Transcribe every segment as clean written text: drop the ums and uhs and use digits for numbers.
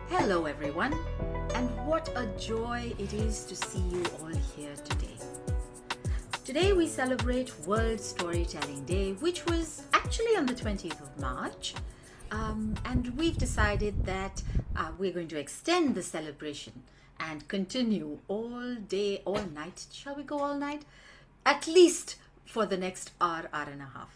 Hello everyone, and what a joy it is to see you all here today. Today we celebrate World Storytelling Day, which was actually on the 20th of March, and we've decided that we're going to extend the celebration and continue all day, all night. Shall we go all night? At least for the next hour and a half.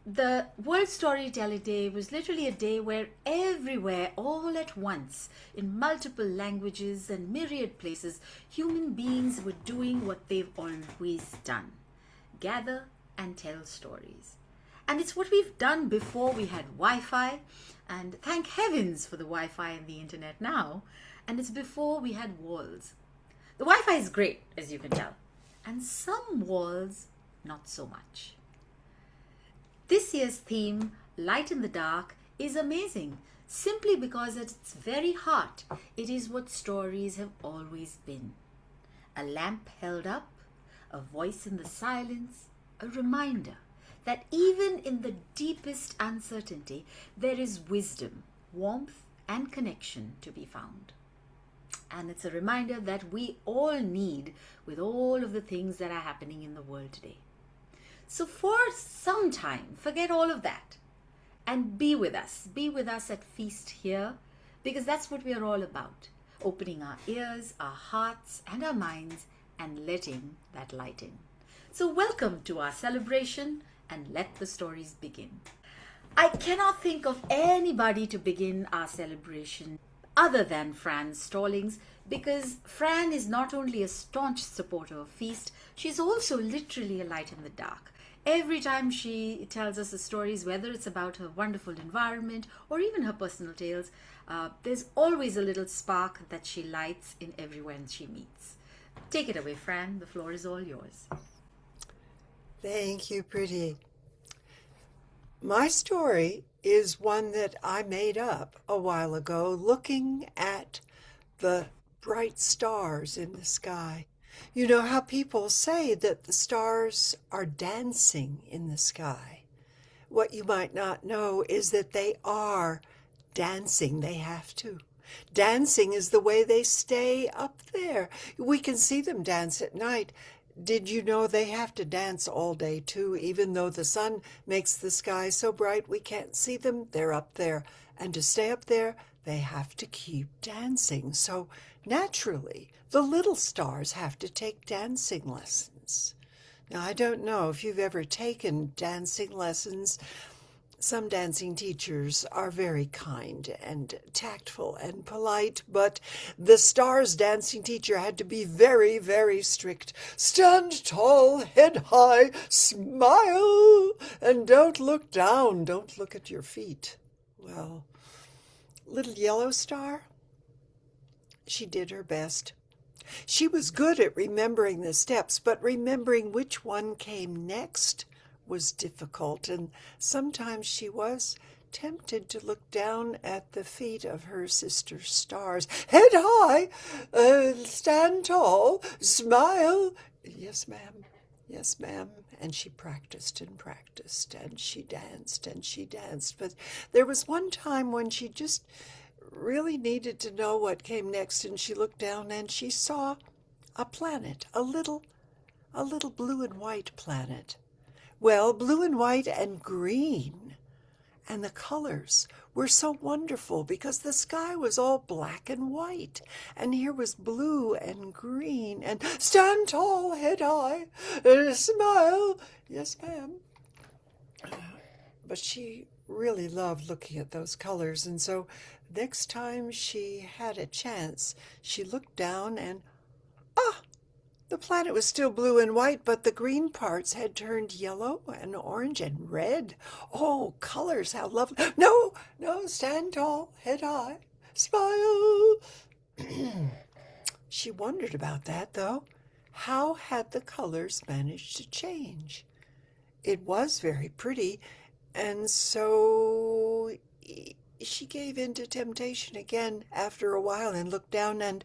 The World Storytelling Day was literally a day where everywhere, all at once, in multiple languages and myriad places, human beings were doing what they've always done: gather and tell stories. And it's what we've done before we had Wi-Fi, and thank heavens for the Wi-Fi and the internet now, and it's before we had walls. The Wi-Fi is great, as you can tell, and some walls not so much. This year's theme, Light in the Dark, is amazing simply because at its very heart, it is what stories have always been. A lamp held up, a voice in the silence, a reminder that even in the deepest uncertainty, there is wisdom, warmth, and connection to be found. And it's a reminder that we all need with all of the things that are happening in the world today. So for some time, forget all of that and be with us. Be with us at Feast here, because that's what we are all about. Opening our ears, our hearts, and our minds, and letting that light in. So welcome to our celebration, and let the stories begin. I cannot think of anybody to begin our celebration other than Fran Stallings, because Fran is not only a staunch supporter of Feast, she's also literally a light in the dark. Every time she tells us the stories, whether it's about her wonderful environment or even her personal tales, there's always a little spark that she lights in everyone she meets. Take it away, Fran. The floor is all yours. Thank you, Pretty. My story is one that I made up a while ago, looking at the bright stars in the sky. You know how people say that the stars are dancing in the sky. What you might not know is that they are dancing. They have to. Dancing is the way they stay up there. We can see them dance at night. Did you know they have to dance all day too? Even though the sun makes the sky so bright we can't see them, they're up there. And to stay up there, they have to keep dancing. So naturally, the little stars have to take dancing lessons. Now, I don't know if you've ever taken dancing lessons. Some dancing teachers are very kind and tactful and polite, but the stars dancing teacher had to be very, very strict. Stand tall, head high, smile, and don't look down. Don't look at your feet. Well, little yellow star, she did her best. She was good at remembering the steps, but remembering which one came next was difficult, and sometimes she was tempted to look down at the feet of her sister stars. Head high, stand tall, smile. Yes, ma'am. Yes, ma'am. And she practiced and practiced, and she danced and she danced. But there was one time when she just really needed to know what came next, and she looked down and she saw a planet, a little blue and white planet. Well, blue and white and green. And the colors were so wonderful because the sky was all black and white. And here was blue and green. And stand tall, head high, smile. Yes, ma'am. But she really loved looking at those colors. And so next time she had a chance, she looked down and, the planet was still blue and white, but the green parts had turned yellow and orange and red. Oh, colors, how lovely. No, stand tall, head high, smile. She wondered about that, though. How had the colors managed to change? It was very pretty, and so she gave in to temptation again after a while and looked down, and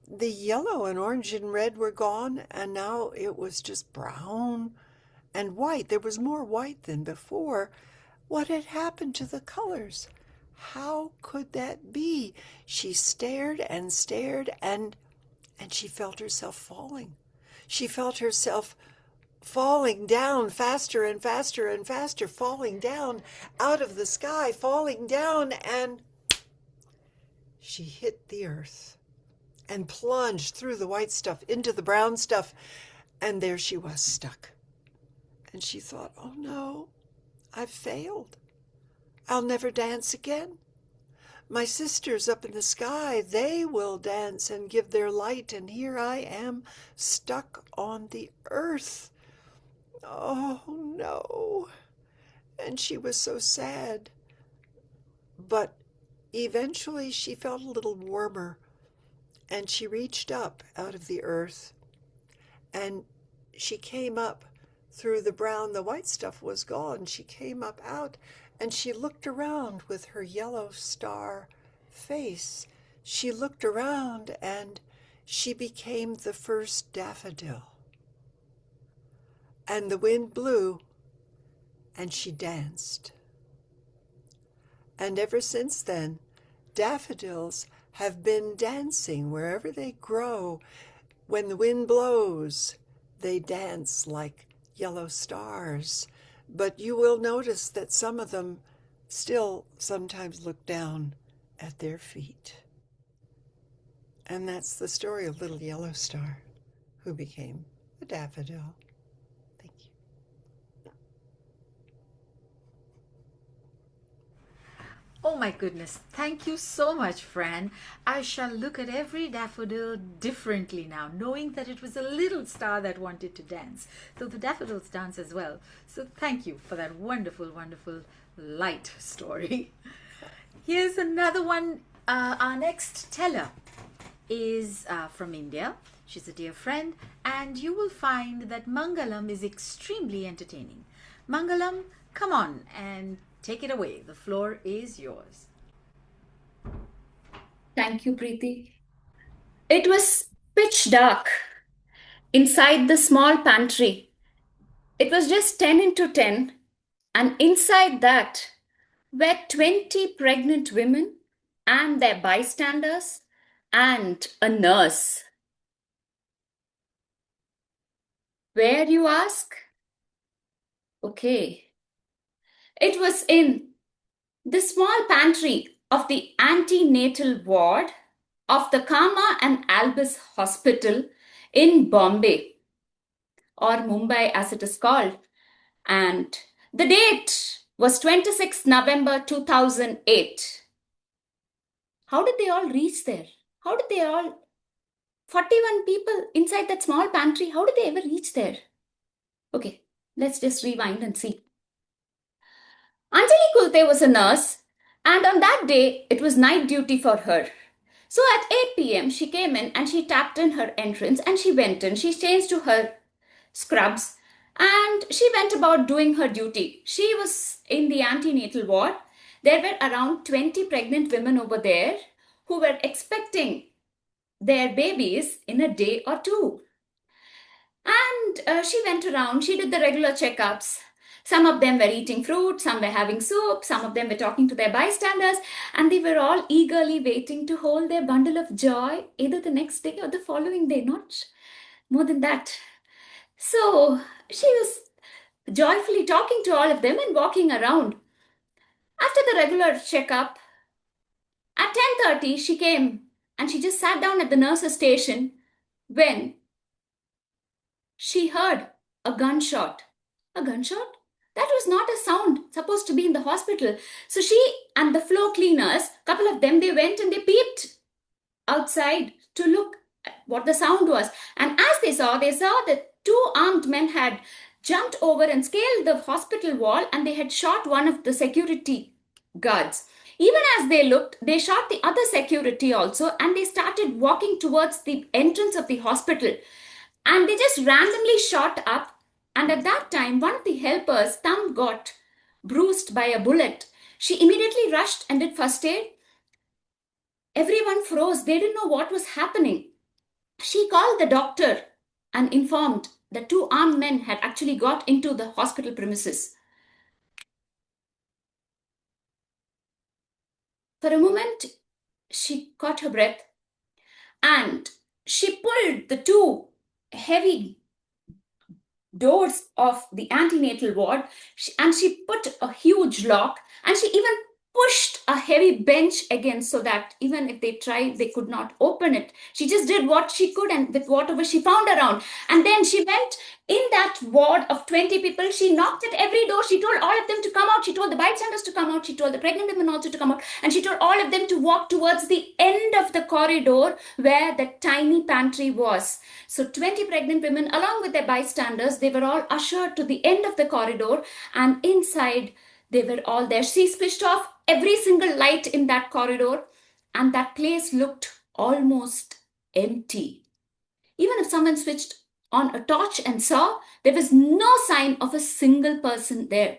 the yellow and orange and red were gone, and now it was just brown and white. There was more white than before. What had happened to the colors? How could that be? She stared and stared, and she felt herself falling. She felt herself falling down faster and faster and faster, falling down out of the sky, falling down, and she hit the earth and plunged through the white stuff into the brown stuff, and there she was, stuck. And she thought, oh no, I've failed. I'll never dance again. My sisters up in the sky, they will dance and give their light, and here I am stuck on the earth. Oh no. And she was so sad. But eventually she felt a little warmer, and she reached up out of the earth, and she came up through the brown. The white stuff was gone. She came up out, and she looked around with her yellow star face. She looked around, and she became the first daffodil. And the wind blew, and she danced. And ever since then, daffodils have been dancing wherever they grow. When the wind blows, they dance like yellow stars. But you will notice that some of them still sometimes look down at their feet. And that's the story of Little Yellow Star, who became a daffodil. Thank you. Oh my goodness, thank you so much, Fran. I shall look at every daffodil differently now, knowing that it was a little star that wanted to dance. So the daffodils dance as well. So thank you for that wonderful, wonderful light story. Here's another one. Our next teller is from India. She's a dear friend, and you will find that Mangalam is extremely entertaining. Mangalam, come on and take it away. The floor is yours. Thank you, Preeti. It was pitch dark inside the small pantry. It was just 10 into 10, and inside that were 20 pregnant women and their bystanders and a nurse. Where, you ask? Okay. It was in the small pantry of the antenatal ward of the Kama and Albus Hospital in Bombay, or Mumbai as it is called. And the date was 26 November 2008. How did they all reach there? How did they all, 41 people inside that small pantry, how did they ever reach there? Okay, let's just rewind and see. Anjali Kulte was a nurse, and on that day, it was night duty for her. So at 8 p.m., she came in and she tapped in her entrance and she went in. She changed to her scrubs and she went about doing her duty. She was in the antenatal ward. There were around 20 pregnant women over there who were expecting their babies in a day or two. And she went around, she did the regular checkups. Some of them were eating fruit, some were having soup, some of them were talking to their bystanders, and they were all eagerly waiting to hold their bundle of joy either the next day or the following day, not more than that. So she was joyfully talking to all of them and walking around. After the regular checkup, at 10:30 she came and she just sat down at the nurse's station when she heard a gunshot. A gunshot? That was not a sound supposed to be in the hospital. So she and the floor cleaners, a couple of them, they went and they peeped outside to look at what the sound was. And as they saw that two armed men had jumped over and scaled the hospital wall and they had shot one of the security guards. Even as they looked, they shot the other security also, and they started walking towards the entrance of the hospital. And they just randomly shot up. And at that time, one of the helpers' thumb got bruised by a bullet. She immediately rushed and did first aid. Everyone froze. They didn't know what was happening. She called the doctor and informed that two armed men had actually got into the hospital premises. For a moment, she caught her breath and she pulled the two heavy doors of the antenatal ward, and she put a huge lock, and she even pushed a heavy bench against so that even if they tried, they could not open it. She just did what she could and with whatever she found around. And then she went in that ward of 20 people. She knocked at every door. She told all of them to come out. She told the bystanders to come out. She told the pregnant women also to come out. And she told all of them to walk towards the end of the corridor where the tiny pantry was. So 20 pregnant women, along with their bystanders, they were all ushered to the end of the corridor, and inside they were all there. She switched off every single light in that corridor, and that place looked almost empty. Even if someone switched on a torch and saw, there was no sign of a single person there.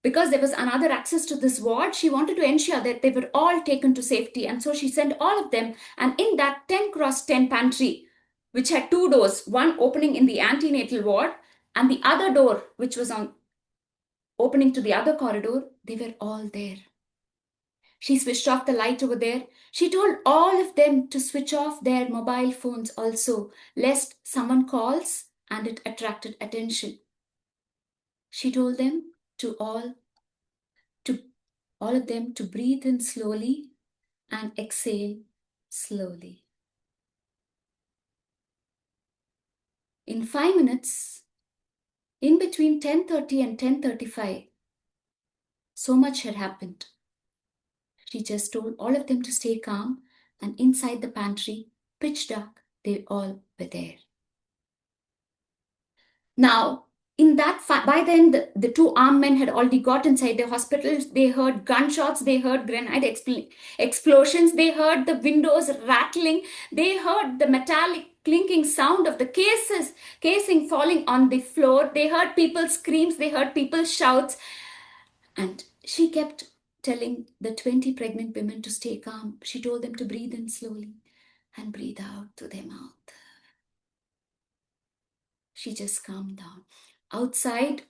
Because there was another access to this ward, she wanted to ensure that they were all taken to safety. And so she sent all of them. And in that 10 cross 10 pantry, which had two doors, one opening in the antenatal ward and the other door, which was on opening to the other corridor, they were all there. She switched off the light over there. She told all of them to switch off their mobile phones also, lest someone calls and it attracted attention. She told them all of them to breathe in slowly and exhale slowly. In 5 minutes, in between 10:30 and 10:35, so much had happened. She just told all of them to stay calm, and inside the pantry, pitch dark, they all were there. Now, by then, the two armed men had already got inside the hospital. They heard gunshots, they heard grenade explosions, they heard the windows rattling, they heard the metallic clinking sound of the casing falling on the floor. They heard people's screams, they heard people's shouts. And she kept telling the 20 pregnant women to stay calm. She told them to breathe in slowly and breathe out through their mouth. She just calmed down. Outside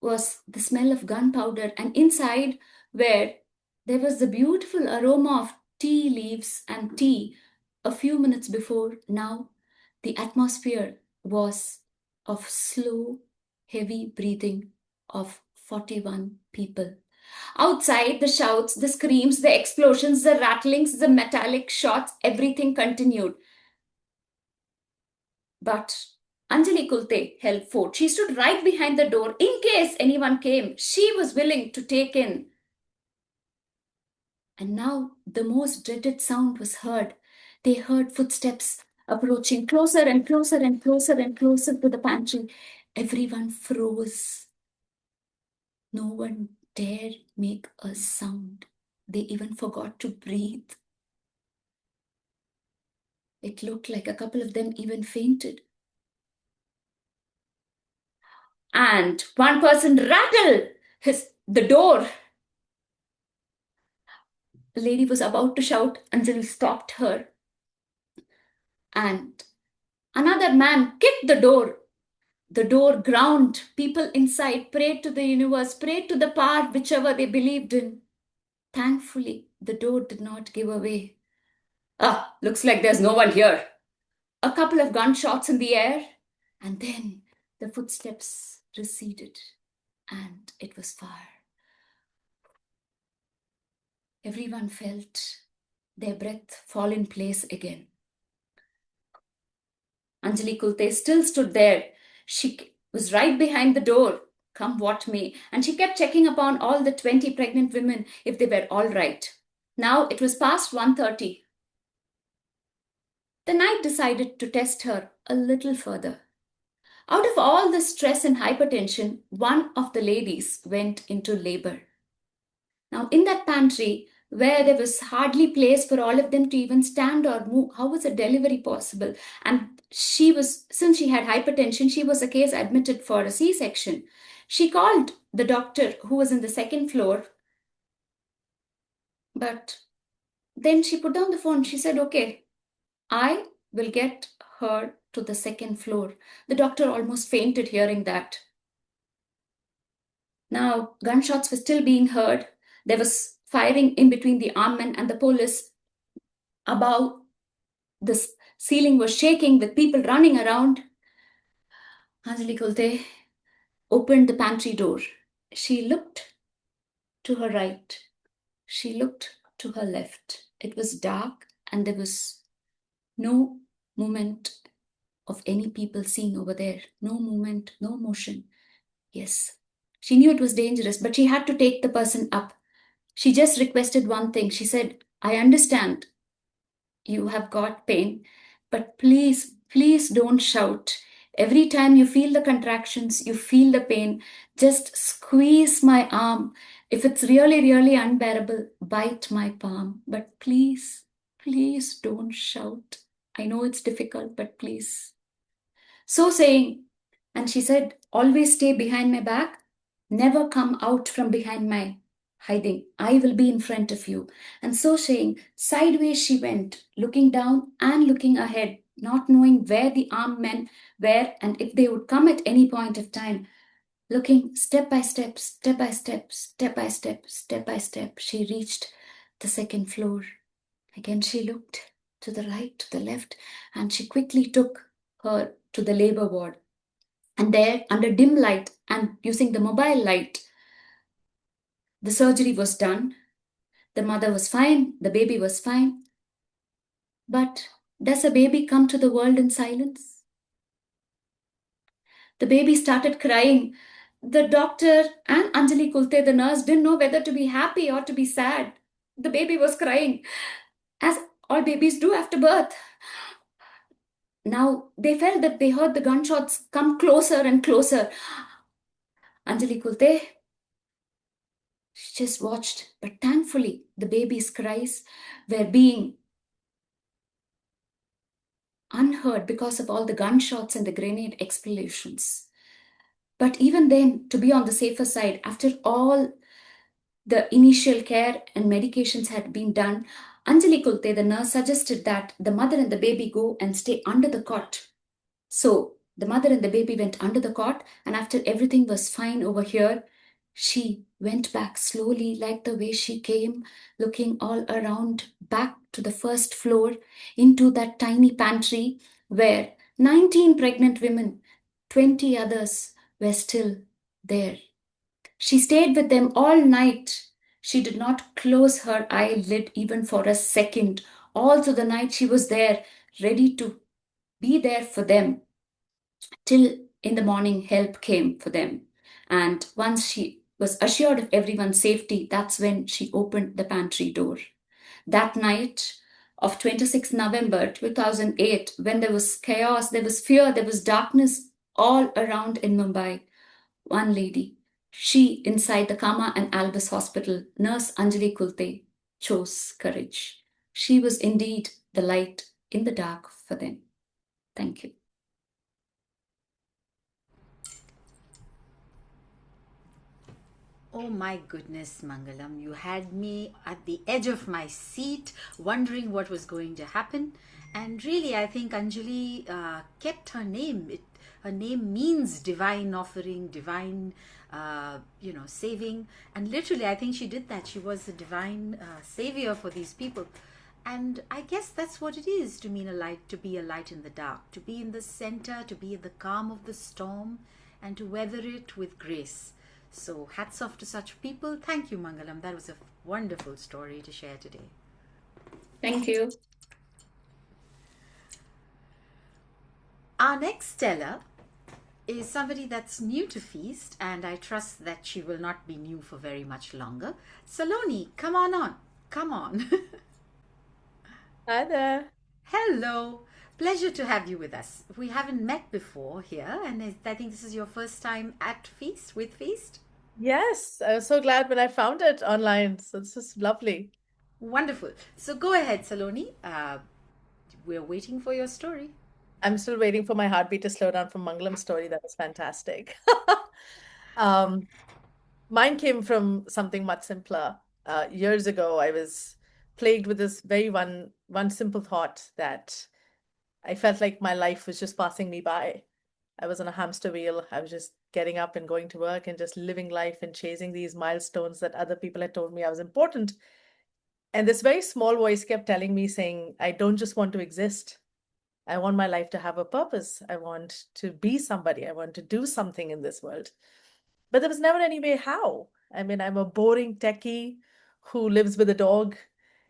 was the smell of gunpowder, and inside, where there was the beautiful aroma of tea leaves and tea a few minutes before, now the atmosphere was of slow, heavy breathing of 41 people. Outside, the shouts, the screams, the explosions, the rattlings, the metallic shots, everything continued. But Anjali Kulte held fort. She stood right behind the door in case anyone came. She was willing to take in. And now the most dreaded sound was heard. They heard footsteps approaching closer and closer and closer and closer to the pantry. Everyone froze. No one dared make a sound. They even forgot to breathe. It looked like a couple of them even fainted. And one person rattled the door. The lady was about to shout. Anjali stopped her. And another man kicked the door. The door ground. People inside prayed to the universe, prayed to the power, whichever they believed in. Thankfully, the door did not give away. Looks like there's no one here. A couple of gunshots in the air, and then the footsteps receded, and it was far. Everyone felt their breath fall in place again. Anjali Kulte still stood there. She was right behind the door, come what may, and she kept checking upon all the 20 pregnant women if they were all right. Now it was past 1:30. The night decided to test her a little further. Out of all the stress and hypertension, one of the ladies went into labor. Now, in that pantry, where there was hardly place for all of them to even stand or move, how was a delivery possible? And since she had hypertension, she was a case admitted for a C-section. She called the doctor who was in the second floor, but then she put down the phone. She said, okay, I will get her to the second floor. The doctor almost fainted hearing that. Now, gunshots were still being heard. There was firing in between the armed men and the police. Above, the ceiling was shaking with people running around. Anjali Kulte opened the pantry door. She looked to her right. She looked to her left. It was dark and there was no movement of any people seen over there. No movement, no motion. Yes, she knew it was dangerous, but she had to take the person up. She just requested one thing. She said, I understand you have got pain, but please, please don't shout. Every time you feel the contractions, you feel the pain, just squeeze my arm. If it's really, really unbearable, bite my palm. But please, please don't shout. I know it's difficult, but please. So saying, and she said, always stay behind my back, never come out from behind my hiding. I will be in front of you. And so saying, sideways she went, looking down and looking ahead, not knowing where the armed men were and if they would come at any point of time. Looking step by step, step by step, step by step, step by step, she reached the second floor. Again, she looked to the right, to the left, and she quickly took her to the labor ward. And there, under dim light and using the mobile light, the surgery was done. The mother was fine, the baby was fine. But does a baby come to the world in silence? The baby started crying. The doctor and Anjali Kulte, the nurse, didn't know whether to be happy or to be sad. The baby was crying, as all babies do after birth. Now they felt that they heard the gunshots come closer and closer. Anjali Kulte, she just watched, but thankfully the baby's cries were being unheard because of all the gunshots and the grenade explosions. But even then, to be on the safer side, after all the initial care and medications had been done, Anjali Kulte, the nurse, suggested that the mother and the baby go and stay under the cot. So the mother and the baby went under the cot, and after everything was fine over here, she went back slowly, like the way she came, looking all around, back to the first floor, into that tiny pantry where 19 pregnant women, 20 others were still there. She stayed with them all night. She did not close her eyelid even for a second. All through the night, she was there, ready to be there for them till in the morning help came for them. And once she was assured of everyone's safety, that's when she opened the pantry door. That night of 26 November 2008, when there was chaos, there was fear, there was darkness all around in Mumbai, one lady, she inside the Kama and Albus Hospital, Nurse Anjali Kulte, chose courage. She was indeed the light in the dark for them. Thank you. Oh my goodness, Mangalam, you had me at the edge of my seat, wondering what was going to happen. And really, I think Anjali kept her name. Her name means divine offering, divine, saving. And literally, I think she did that. She was a divine savior for these people. And I guess that's what it is to mean a light, to be a light in the dark, to be in the center, to be in the calm of the storm, and to weather it with grace. So, hats off to such people. Thank you, Mangalam. That was a wonderful story to share today. Thank you. Our next teller is somebody that's new to Feast, and I trust that she will not be new for very much longer. Saloni, come on. Come on. Hi there. Hello. Pleasure to have you with us. We haven't met before here, and I think this is your first time at Feast, with Feast. Yes, I was so glad when I found it online. So this is lovely. Wonderful. So go ahead, Saloni. We're waiting for your story. I'm still waiting for my heartbeat to slow down from Mangalam's story. That was fantastic. Um, Mine came from something much simpler. Years ago, I was plagued with this very one simple thought that I felt like my life was just passing me by. I was on a hamster wheel. I was just getting up and going to work and just living life and chasing these milestones that other people had told me I was important. And this very small voice kept telling me, saying, I don't just want to exist. I want my life to have a purpose. I want to be somebody. I want to do something in this world. But there was never any way how. I mean, I'm a boring techie who lives with a dog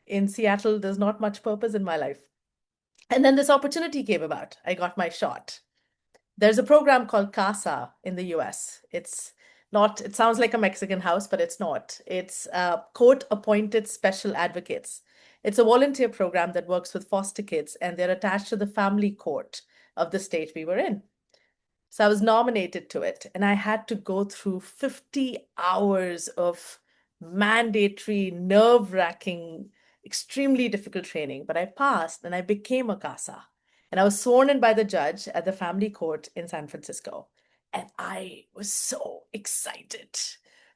in Seattle. There's not much purpose in my life. And then this opportunity came about. I got my shot. There's a program called CASA in the US. It's not, it sounds like a Mexican house, but it's not. It's court appointed special advocates. It's a volunteer program that works with foster kids, and they're attached to the family court of the state we were in. So I was nominated to it, and I had to go through 50 hours of mandatory, nerve-wracking, extremely difficult training. But I passed and I became a CASA. And I was sworn in by the judge at the family court in San Francisco. And I was so excited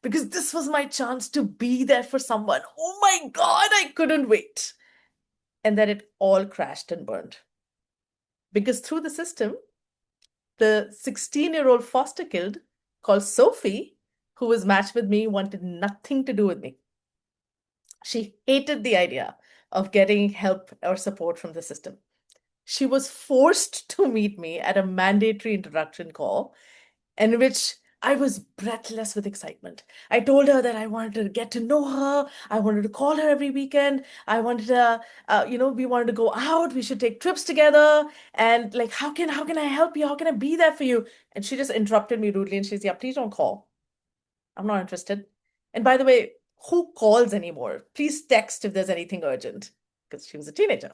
because this was my chance to be there for someone. Oh my God, I couldn't wait. And then it all crashed and burned. Because through the system, the 16-year-old foster kid called Sophie, who was matched with me, wanted nothing to do with me. She hated the idea of getting help or support from the system. She was forced to meet me at a mandatory introduction call in which I was breathless with excitement. I told her that I wanted to get to know her. I wanted to call her every weekend. I wanted to, we wanted to go out. We should take trips together. And like, how can I help you? How can I be there for you? And she just interrupted me rudely and she's, yeah, please don't call. I'm not interested. And by the way, who calls anymore? Please text if there's anything urgent, because she was a teenager.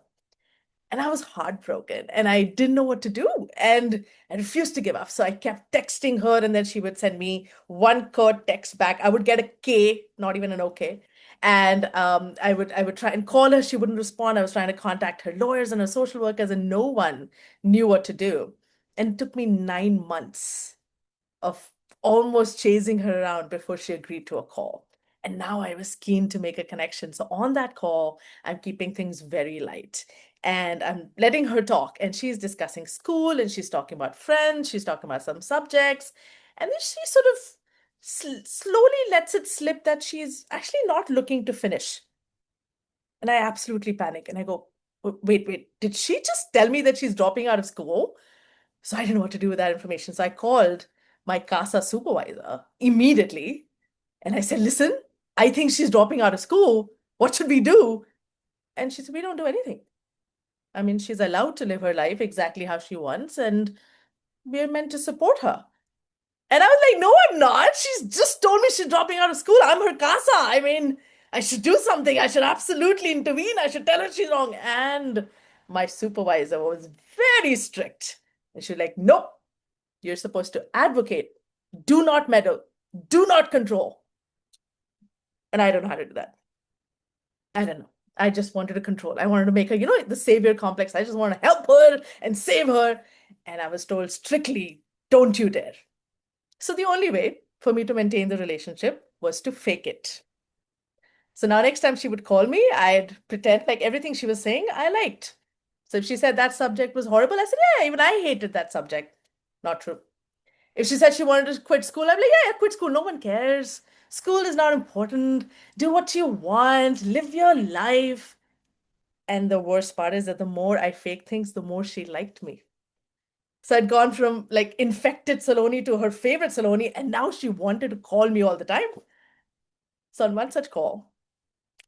And I was heartbroken and I didn't know what to do. And I refused to give up. So I kept texting her, and then she would send me one curt text back. I would get a K, not even an OK. And I would try and call her. She wouldn't respond. I was trying to contact her lawyers and her social workers, and no one knew what to do. And it took me 9 months of almost chasing her around before she agreed to a call. And now I was keen to make a connection. So on that call, I'm keeping things very light. And I'm letting her talk. And she's discussing school, and she's talking about friends. She's talking about some subjects. And then she sort of slowly lets it slip that she's actually not looking to finish. And I absolutely panic. And I go, wait, did she just tell me that she's dropping out of school? So I didn't know what to do with that information. So I called my CASA supervisor immediately. And I said, listen, I think she's dropping out of school. What should we do? And she said, we don't do anything. I mean, she's allowed to live her life exactly how she wants, and we're meant to support her. And I was like, no, I'm not. She's just told me she's dropping out of school. I'm her CASA. I mean, I should do something. I should absolutely intervene. I should tell her she's wrong. And my supervisor was very strict. And she was like, nope, you're supposed to advocate. Do not meddle. Do not control. And I don't know how to do that. I don't know. I just wanted to control. I wanted to make her, the savior complex. I just want to help her and save her. And I was told strictly, don't you dare. So the only way for me to maintain the relationship was to fake it. So now next time she would call me, I'd pretend like everything she was saying I liked. So if she said that subject was horrible, I said, yeah, even I hated that subject. Not true. If she said she wanted to quit school, I'm like, yeah, quit school. No one cares. School is not important. Do what you want. Live your life. And the worst part is that the more I faked things, the more she liked me. So I'd gone from like infected Saloni to her favorite Saloni, and now she wanted to call me all the time. So on one such call,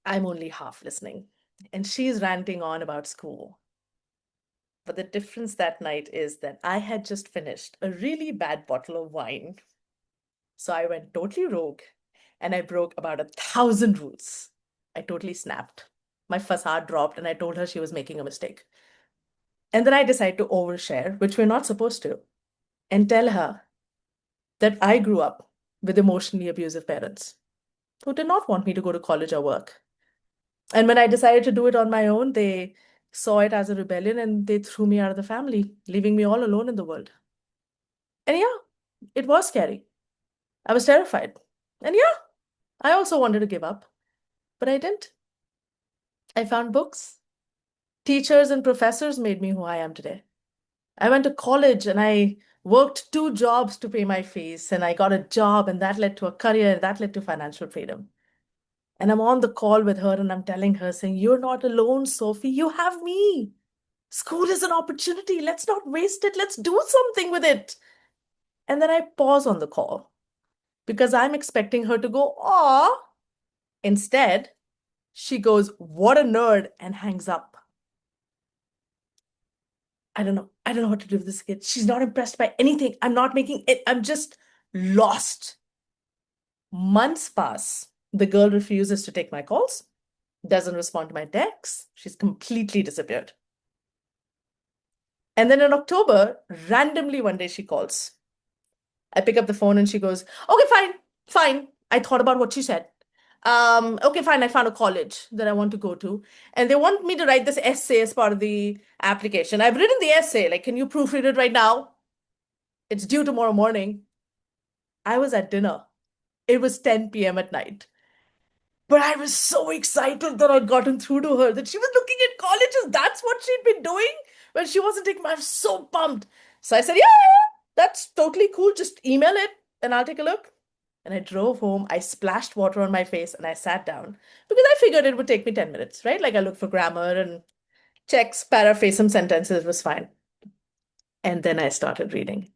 I'm only half listening, and she's ranting on about school. But the difference that night is that I had just finished a really bad bottle of wine. So I went totally rogue, and I broke about 1,000 rules. I totally snapped. My facade dropped, and I told her she was making a mistake. And then I decided to overshare, which we're not supposed to, and tell her that I grew up with emotionally abusive parents who did not want me to go to college or work. And when I decided to do it on my own, they saw it as a rebellion and they threw me out of the family, leaving me all alone in the world. And yeah, it was scary. I was terrified. And yeah, I also wanted to give up, but I didn't. I found books. Teachers and professors made me who I am today. I went to college and I worked 2 jobs to pay my fees, and I got a job, and that led to a career, and that led to financial freedom. And I'm on the call with her and I'm telling her, saying, "You're not alone, Sophie. You have me. School is an opportunity. Let's not waste it. Let's do something with it." And then I pause on the call because I'm expecting her to go, "Aw." Instead, she goes, "What a nerd," and hangs up. I don't know. I don't know what to do with this kid. She's not impressed by anything. I'm not making it. I'm just lost. Months pass. The girl refuses to take my calls, doesn't respond to my texts. She's completely disappeared. And then in October, randomly one day she calls. I pick up the phone and she goes, "Okay, fine, fine. I thought about what she said. Okay, fine. I found a college that I want to go to, and they want me to write this essay as part of the application. I've written the essay. Like, can you proofread it right now? It's due tomorrow morning." I was at dinner. It was 10 p.m. at night. But I was so excited that I'd gotten through to her, that she was looking at colleges. That's what she'd been doing when she wasn't taking my. I was so pumped. So I said, "Yeah, yeah, yeah, that's totally cool. Just email it and I'll take a look." And I drove home. I splashed water on my face and I sat down because I figured it would take me 10 minutes, right? Like, I looked for grammar and checks, paraphrase some sentences, it was fine. And then I started reading.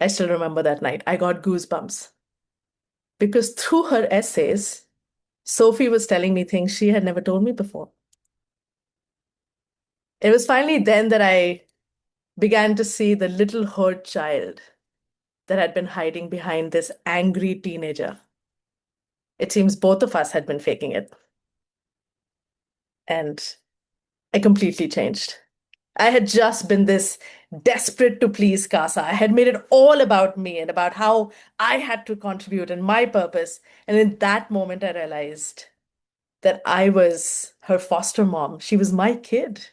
I still remember that night. I got goosebumps because through her essays, Sophie was telling me things she had never told me before. It was finally then that I began to see the little hurt child that had been hiding behind this angry teenager. It seems both of us had been faking it. And I completely changed. I had just been this desperate to please Casa. I had made it all about me and about how I had to contribute and my purpose. And in that moment, I realized that I was her foster mom. She was my kid.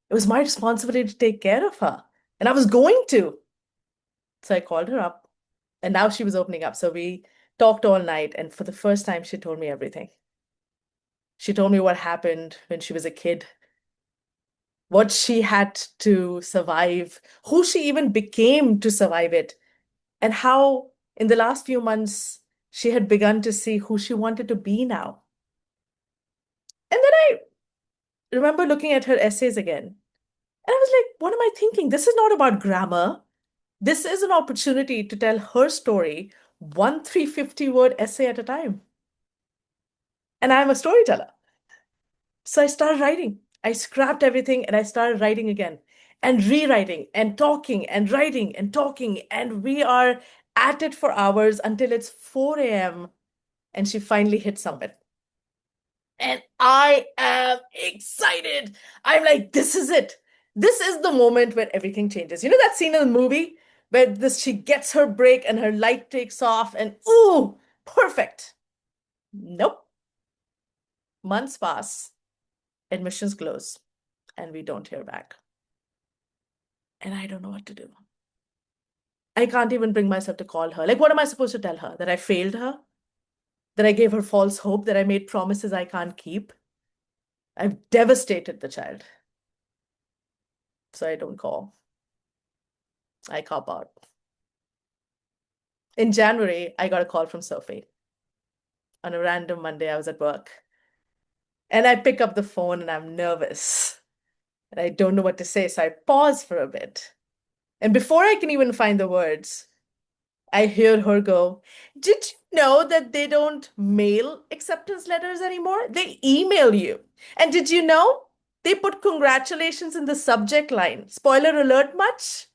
It was my responsibility to take care of her. And I was going to. So I called her up, and now she was opening up. So we talked all night. And for the first time, she told me everything. She told me what happened when she was a kid, what she had to survive, who she even became to survive it, and how in the last few months she had begun to see who she wanted to be now. And then I remember looking at her essays again. And I was like, what am I thinking? This is not about grammar. This is an opportunity to tell her story, one 350-word essay at a time. And I'm a storyteller. So I started writing. I scrapped everything and I started writing again and rewriting and talking and writing and talking. And we are at it for hours until it's 4 a.m. and she finally hit submit. And I am excited. I'm like, this is it. This is the moment where everything changes. You know that scene in the movie where she gets her break and her light takes off and ooh, perfect. Nope. Months pass, admissions close, and we don't hear back. And I don't know what to do. I can't even bring myself to call her. Like, what am I supposed to tell her? That I failed her? That I gave her false hope? That I made promises I can't keep? I've devastated the child. So I don't call. I cop out. In January, I got a call from Sophie. On a random Monday, I was at work. And I pick up the phone and I'm nervous. And I don't know what to say. So I pause for a bit. And before I can even find the words, I hear her go, "Did you know that they don't mail acceptance letters anymore? They email you. And did you know they put congratulations in the subject line? Spoiler alert much?"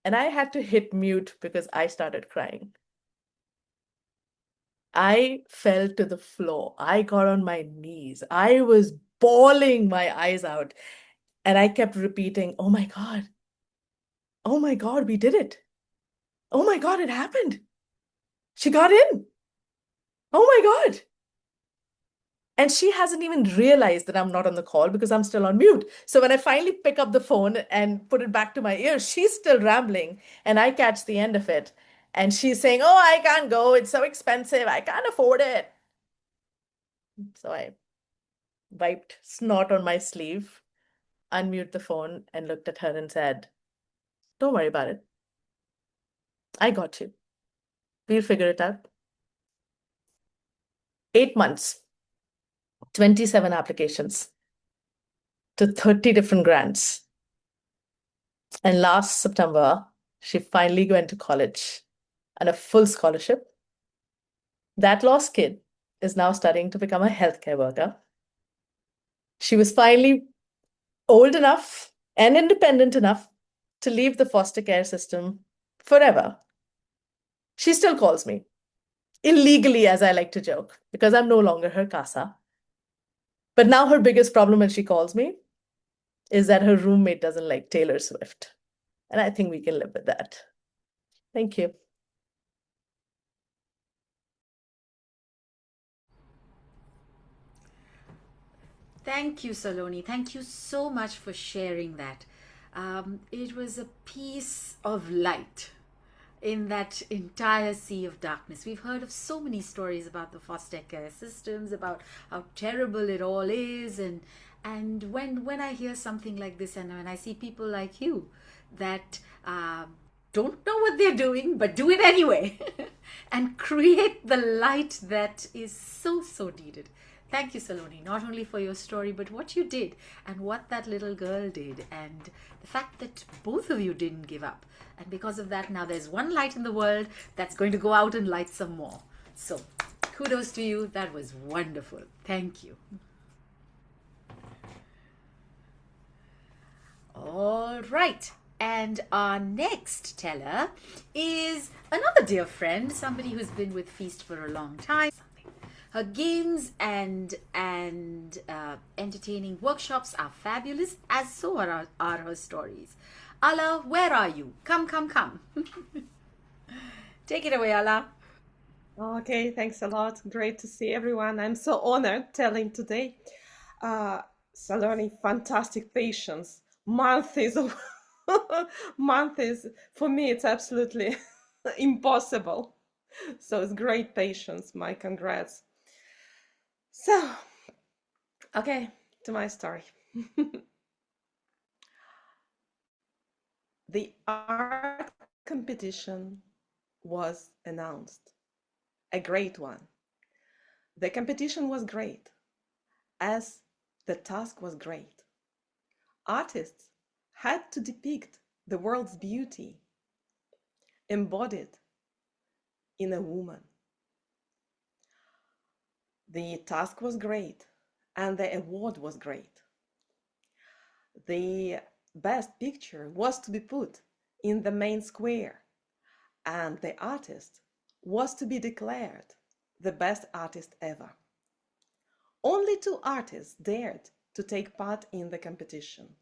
And I had to hit mute because I started crying. I fell to the floor. I got on my knees. I was bawling my eyes out. And I kept repeating, "Oh my God. Oh my God, we did it. Oh my God, it happened. She got in. Oh my God." And she hasn't even realized that I'm not on the call because I'm still on mute. So when I finally pick up the phone and put it back to my ear, she's still rambling and I catch the end of it. And she's saying, "Oh, I can't go. It's so expensive. I can't afford it." So I wiped snot on my sleeve, unmute the phone, and looked at her and said, "Don't worry about it. I got you. We'll figure it out." 8 months, 27 applications to 30 different grants. And last September, she finally went to college on a full scholarship. That lost kid is now studying to become a healthcare worker. She was finally old enough and independent enough to leave the foster care system forever. She still calls me, illegally, as I like to joke, because I'm no longer her casa. But now her biggest problem when she calls me is that her roommate doesn't like Taylor Swift. And I think we can live with that. Thank you. Thank you, Saloni. Thank you so much for sharing that. It was a piece of light in that entire sea of darkness. We've heard of so many stories about the foster care systems, about how terrible it all is, and when I hear something like this, and when I see people like you that don't know what they're doing but do it anyway, and create the light that is so needed. Thank you, Saloni, not only for your story, but what you did and what that little girl did, and the fact that both of you didn't give up. And because of that, now there's one light in the world that's going to go out and light some more. So, kudos to you. That was wonderful. Thank you. All right. And our next teller is another dear friend, somebody who's been with Feast for a long time. Her games and entertaining workshops are fabulous, as so are her stories. Ala, where are you? Come. Take it away, Ala. Okay, thanks a lot. Great to see everyone. I'm so honored telling today. Saloni, fantastic patience. Months of months, for me, it's absolutely impossible. So it's great patience. My congrats. So, okay, to my story. The art competition was announced, a great one. The competition was great, as the task was great. Artists had to depict the world's beauty embodied in a woman. The task was great, and the award was great. The best picture was to be put in the main square, and the artist was to be declared the best artist ever. Only 2 artists dared to take part in the competition: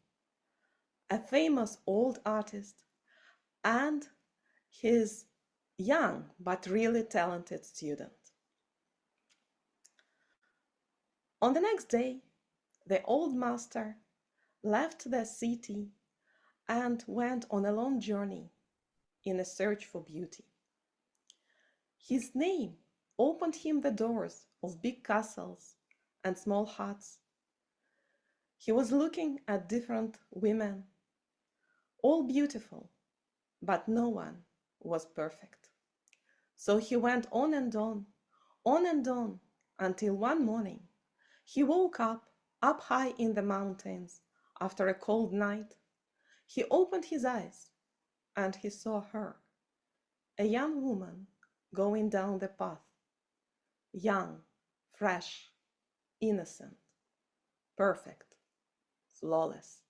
a famous old artist and his young but really talented student. On the next day, the old master left the city and went on a long journey in a search for beauty. His name opened him the doors of big castles and small huts. He was looking at different women, all beautiful, but no one was perfect. So he went on and on, until one morning he woke up high in the mountains after a cold night. He opened his eyes and he saw her, a young woman going down the path, young, fresh, innocent, perfect, flawless.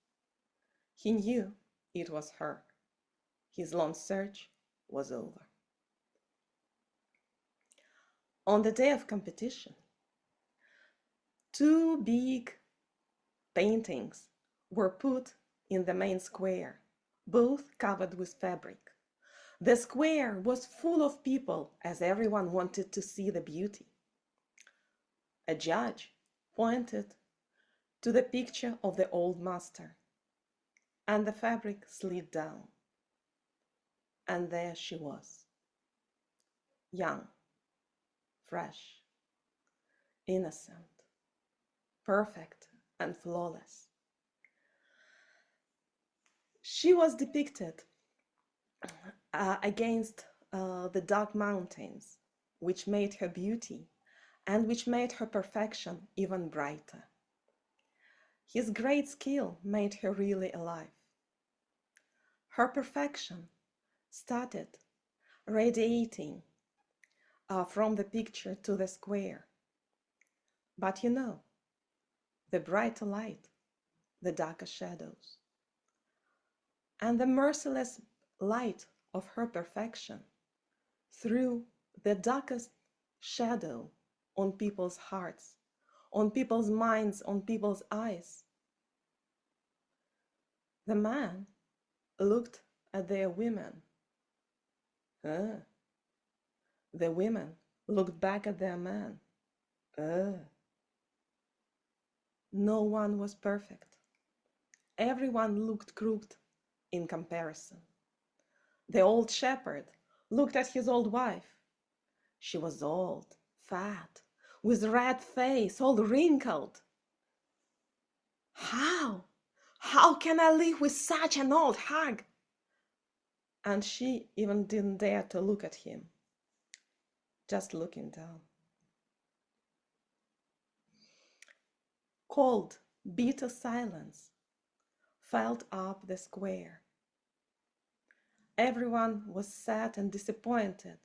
He knew it was her. His long search was over. On the day of competition, 2 big paintings were put in the main square, both covered with fabric. The square was full of people, as everyone wanted to see the beauty. A judge pointed to the picture of the old master, and the fabric slid down. And there she was, young, fresh, innocent, perfect, and flawless. She was depicted against the dark mountains, which made her beauty and which made her perfection even brighter. His great skill made her really alive. Her perfection started radiating from the picture to the square. But you know, the brighter light, the darker shadows. And the merciless light of her perfection threw the darkest shadow on people's hearts, on people's minds, on people's eyes. The man looked at their women. The women looked back at their man. No one was perfect. Everyone looked crooked in comparison. The old shepherd looked at his old wife. She was old, fat, with red face, all wrinkled. How can I live with such an old hag? And she even didn't dare to look at him, just looking down. Cold, bitter silence filled up the square. Everyone was sad and disappointed,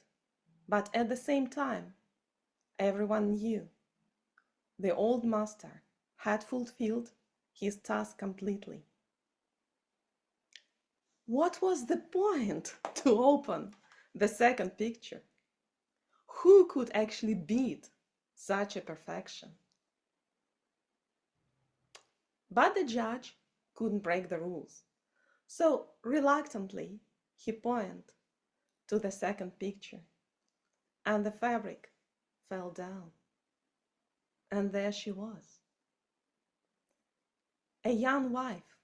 but at the same time, everyone knew the old master had fulfilled his task completely. What was the point to open the second picture? Who could actually beat such a perfection? But the judge couldn't break the rules, so reluctantly he pointed to the second picture, and the fabric fell down, and there she was, a young wife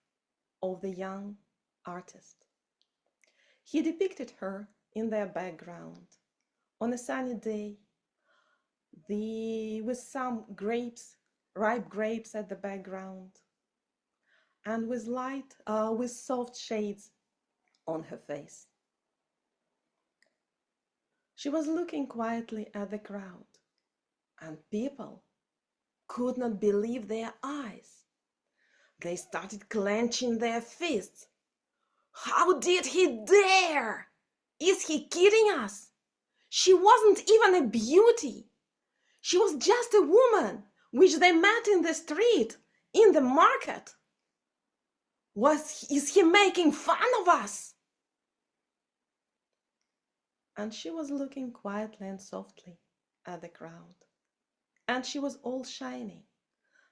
of the young artist. He depicted her in their background on a sunny day, with some grapes, ripe grapes at the background, and with soft shades on her face. She was looking quietly at the crowd, and people could not believe their eyes. They started clenching their fists. How did he dare? Is he kidding us? She wasn't even a beauty. She was just a woman which they met in the street, in the market. Is he making fun of us? And she was looking quietly and softly at the crowd. And she was all shining,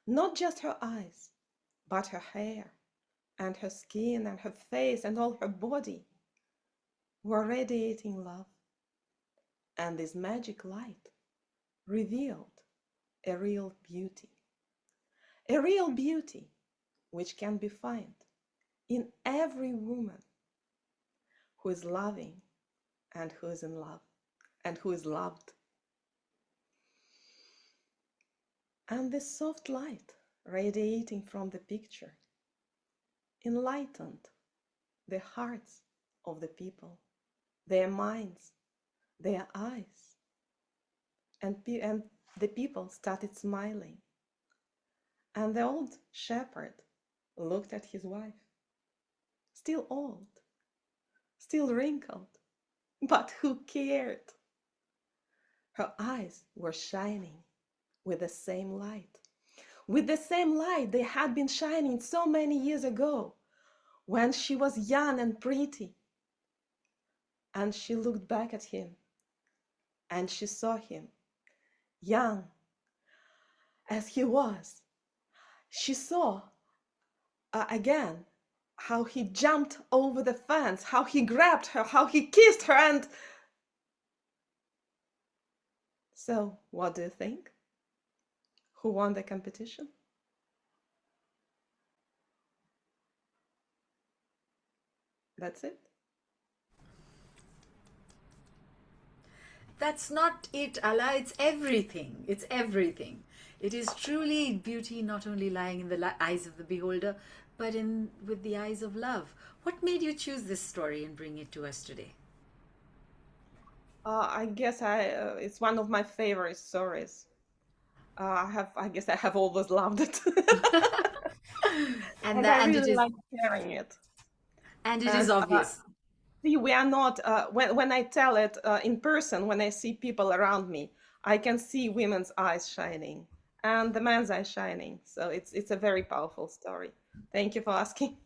not just her eyes, but her hair and her skin and her face and all her body were radiating love. And this magic light revealed a real beauty which can be found in every woman who is loving and who is in love and who is loved. And this soft light radiating from the picture enlightened the hearts of the people, their minds, their eyes, and the people started smiling. And the old shepherd looked at his wife, still old, still wrinkled, but who cared? Her eyes were shining with the same light they had been shining so many years ago when she was young and pretty. And she looked back at him, and she saw him, young as he was. She saw again how he jumped over the fence, how he grabbed her, how he kissed her, and so what do you think? Who won the competition? That's it. That's not it, Allah. It's everything. It's everything. It is truly beauty not only lying in the eyes of the beholder, but in with the eyes of love. What made you choose this story and bring it to us today? I guess it's one of my favorite stories. I guess I have always loved it, And and I and it really is like sharing it. and it is And obvious. see, we are not when I tell it in person, when I see people around me, I can see women's eyes shining and the man's eyes shining. So it's a very powerful story. Thank you for asking.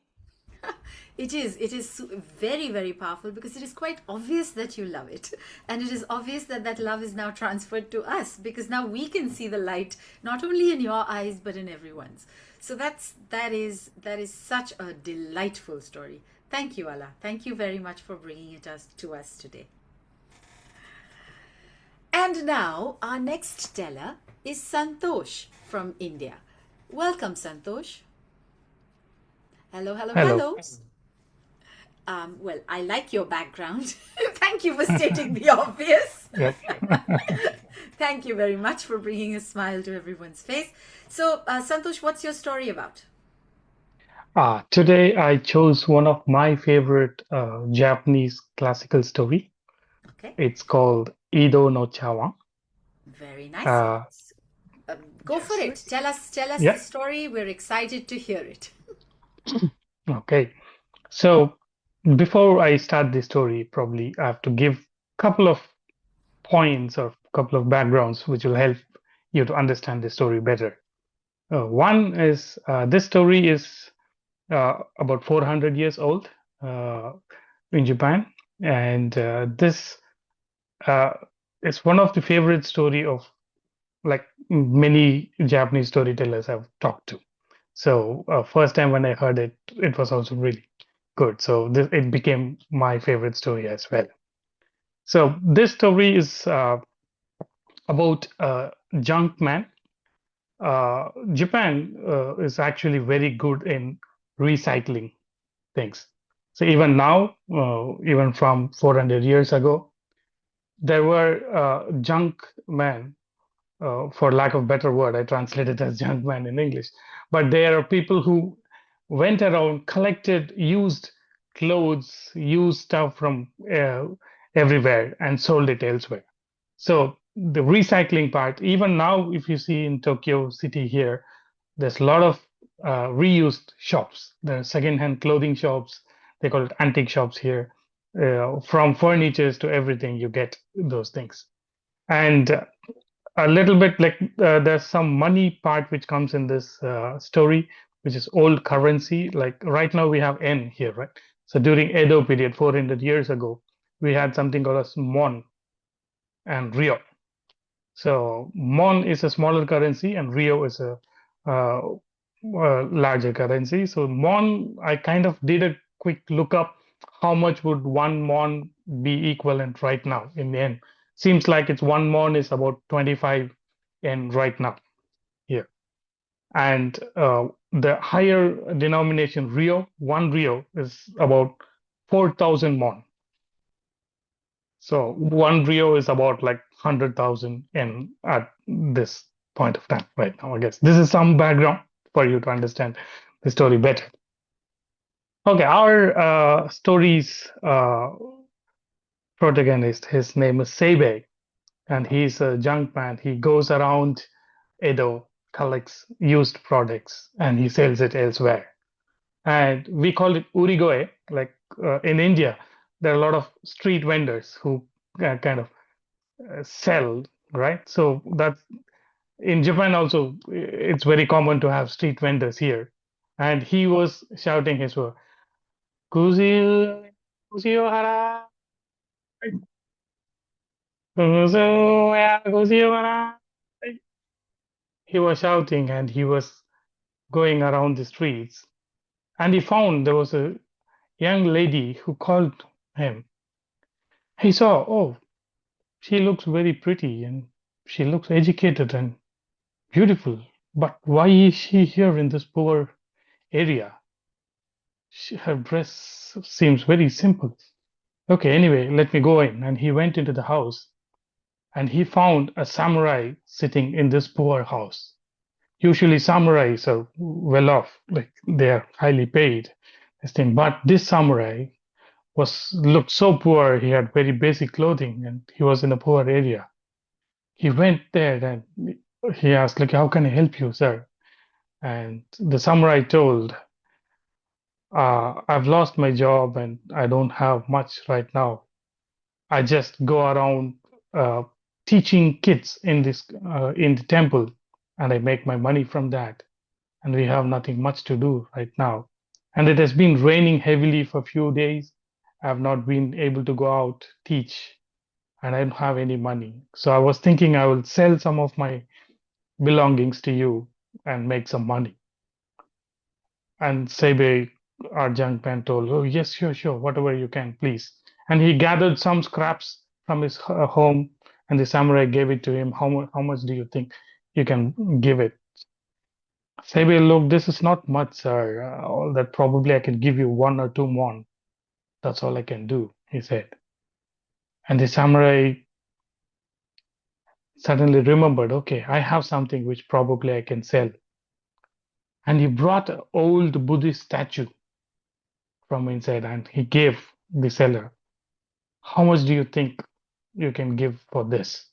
It is very, very powerful because it is quite obvious that you love it. And it is obvious that that love is now transferred to us because now we can see the light not only in your eyes but in everyone's. So that is such a delightful story. Thank you, Allah. Thank you very much for bringing it to us today. And now our next teller is Santosh from India. Welcome, Santosh. Hello, hello, Hello. hello. Well, I like your background. Thank you for stating the obvious. Yep. Thank you very much for bringing a smile to everyone's face. So, Santosh, what's your story about? Today I chose one of my favorite Japanese classical story. Okay, It's called Ido no Chawa. very nice. Uh, Go for it. Tell us the yeah, story. We're excited to hear it. okay. So before I start the story, probably I have to give a couple of points or couple of backgrounds which will help you to understand the story better. One is this story is about 400 years old in Japan, and this uh, is one of the favorite story of like many Japanese storytellers I've talked to. So first time when I heard it, it was also really good. So it became my favorite story as well. So this story is about a junk man. Japan is actually very good in recycling things. So even now, even from 400 years ago, there were junk men, for lack of better word, I translate it as junk man in English. But there are people who went around, collected used clothes, used stuff from everywhere, and sold it elsewhere. So the recycling part, even now, if you see in Tokyo City here, there's a lot of reused shops. There are second-hand clothing shops. They call it antique shops here. From furnitures to everything, you get those things. And a little bit like there's some money part which comes in this story, which is old currency. Like right now we have yen here, right? So during Edo period, 400 years ago, we had something called as mon and ryo. So mon is a smaller currency and ryo is a uh, larger currency. So mon, I kind of did a quick look up. How much would one mon be equivalent right now in the end? Seems like it's one mon is about 25 yen right now here. And the higher denomination ryo, one ryo is about 4,000 mon. So one ryo is about like 100,000 yen at this point of time right now, I guess. This is some background for you to understand the story better. Okay, our story's protagonist, his name is Seibei, and he's a junk man. He goes around Edo, collects used products, and he sells it elsewhere. And we call it urigoe. Like in India, there are a lot of street vendors who kind of sell, right? So that's in Japan also, it's very common to have street vendors here. And he was shouting his word, Kuzi, Kuziohara, Kuziohara. He was shouting and he was going around the streets. And he found there was a young lady who called him. He saw, oh, she looks very pretty and she looks educated and beautiful, but why is she here in this poor area? Her dress seems very simple. Okay, anyway, let me go in. And he went into the house and he found a samurai sitting in this poor house. Usually, samurais are well off, like they are highly paid, this thing. But this samurai was looked so poor. He had very basic clothing and he was in a poor area. He went there and he asked, like, how can I help you, sir? And the samurai told, I've lost my job and I don't have much right now. I just go around uh, teaching kids in the temple, and I make my money from that. And we have nothing much to do right now. And it has been raining heavily for a few days. I have not been able to go out teach, and I don't have any money. So I was thinking I will sell some of my belongings to you and make some money. And Sebe, our young man, told, oh, yes, sure, sure, whatever you can, please. And he gathered some scraps from his home, and the samurai gave it to him. How much do you think you can give it? Sebe, look, this is not much, sir. All that probably I can give you 1 or 2 mon. That's all I can do, he said. And the samurai suddenly remembered, okay, I have something which probably I can sell. And he brought an old Buddhist statue from inside and he gave the seller. How much do you think you can give for this?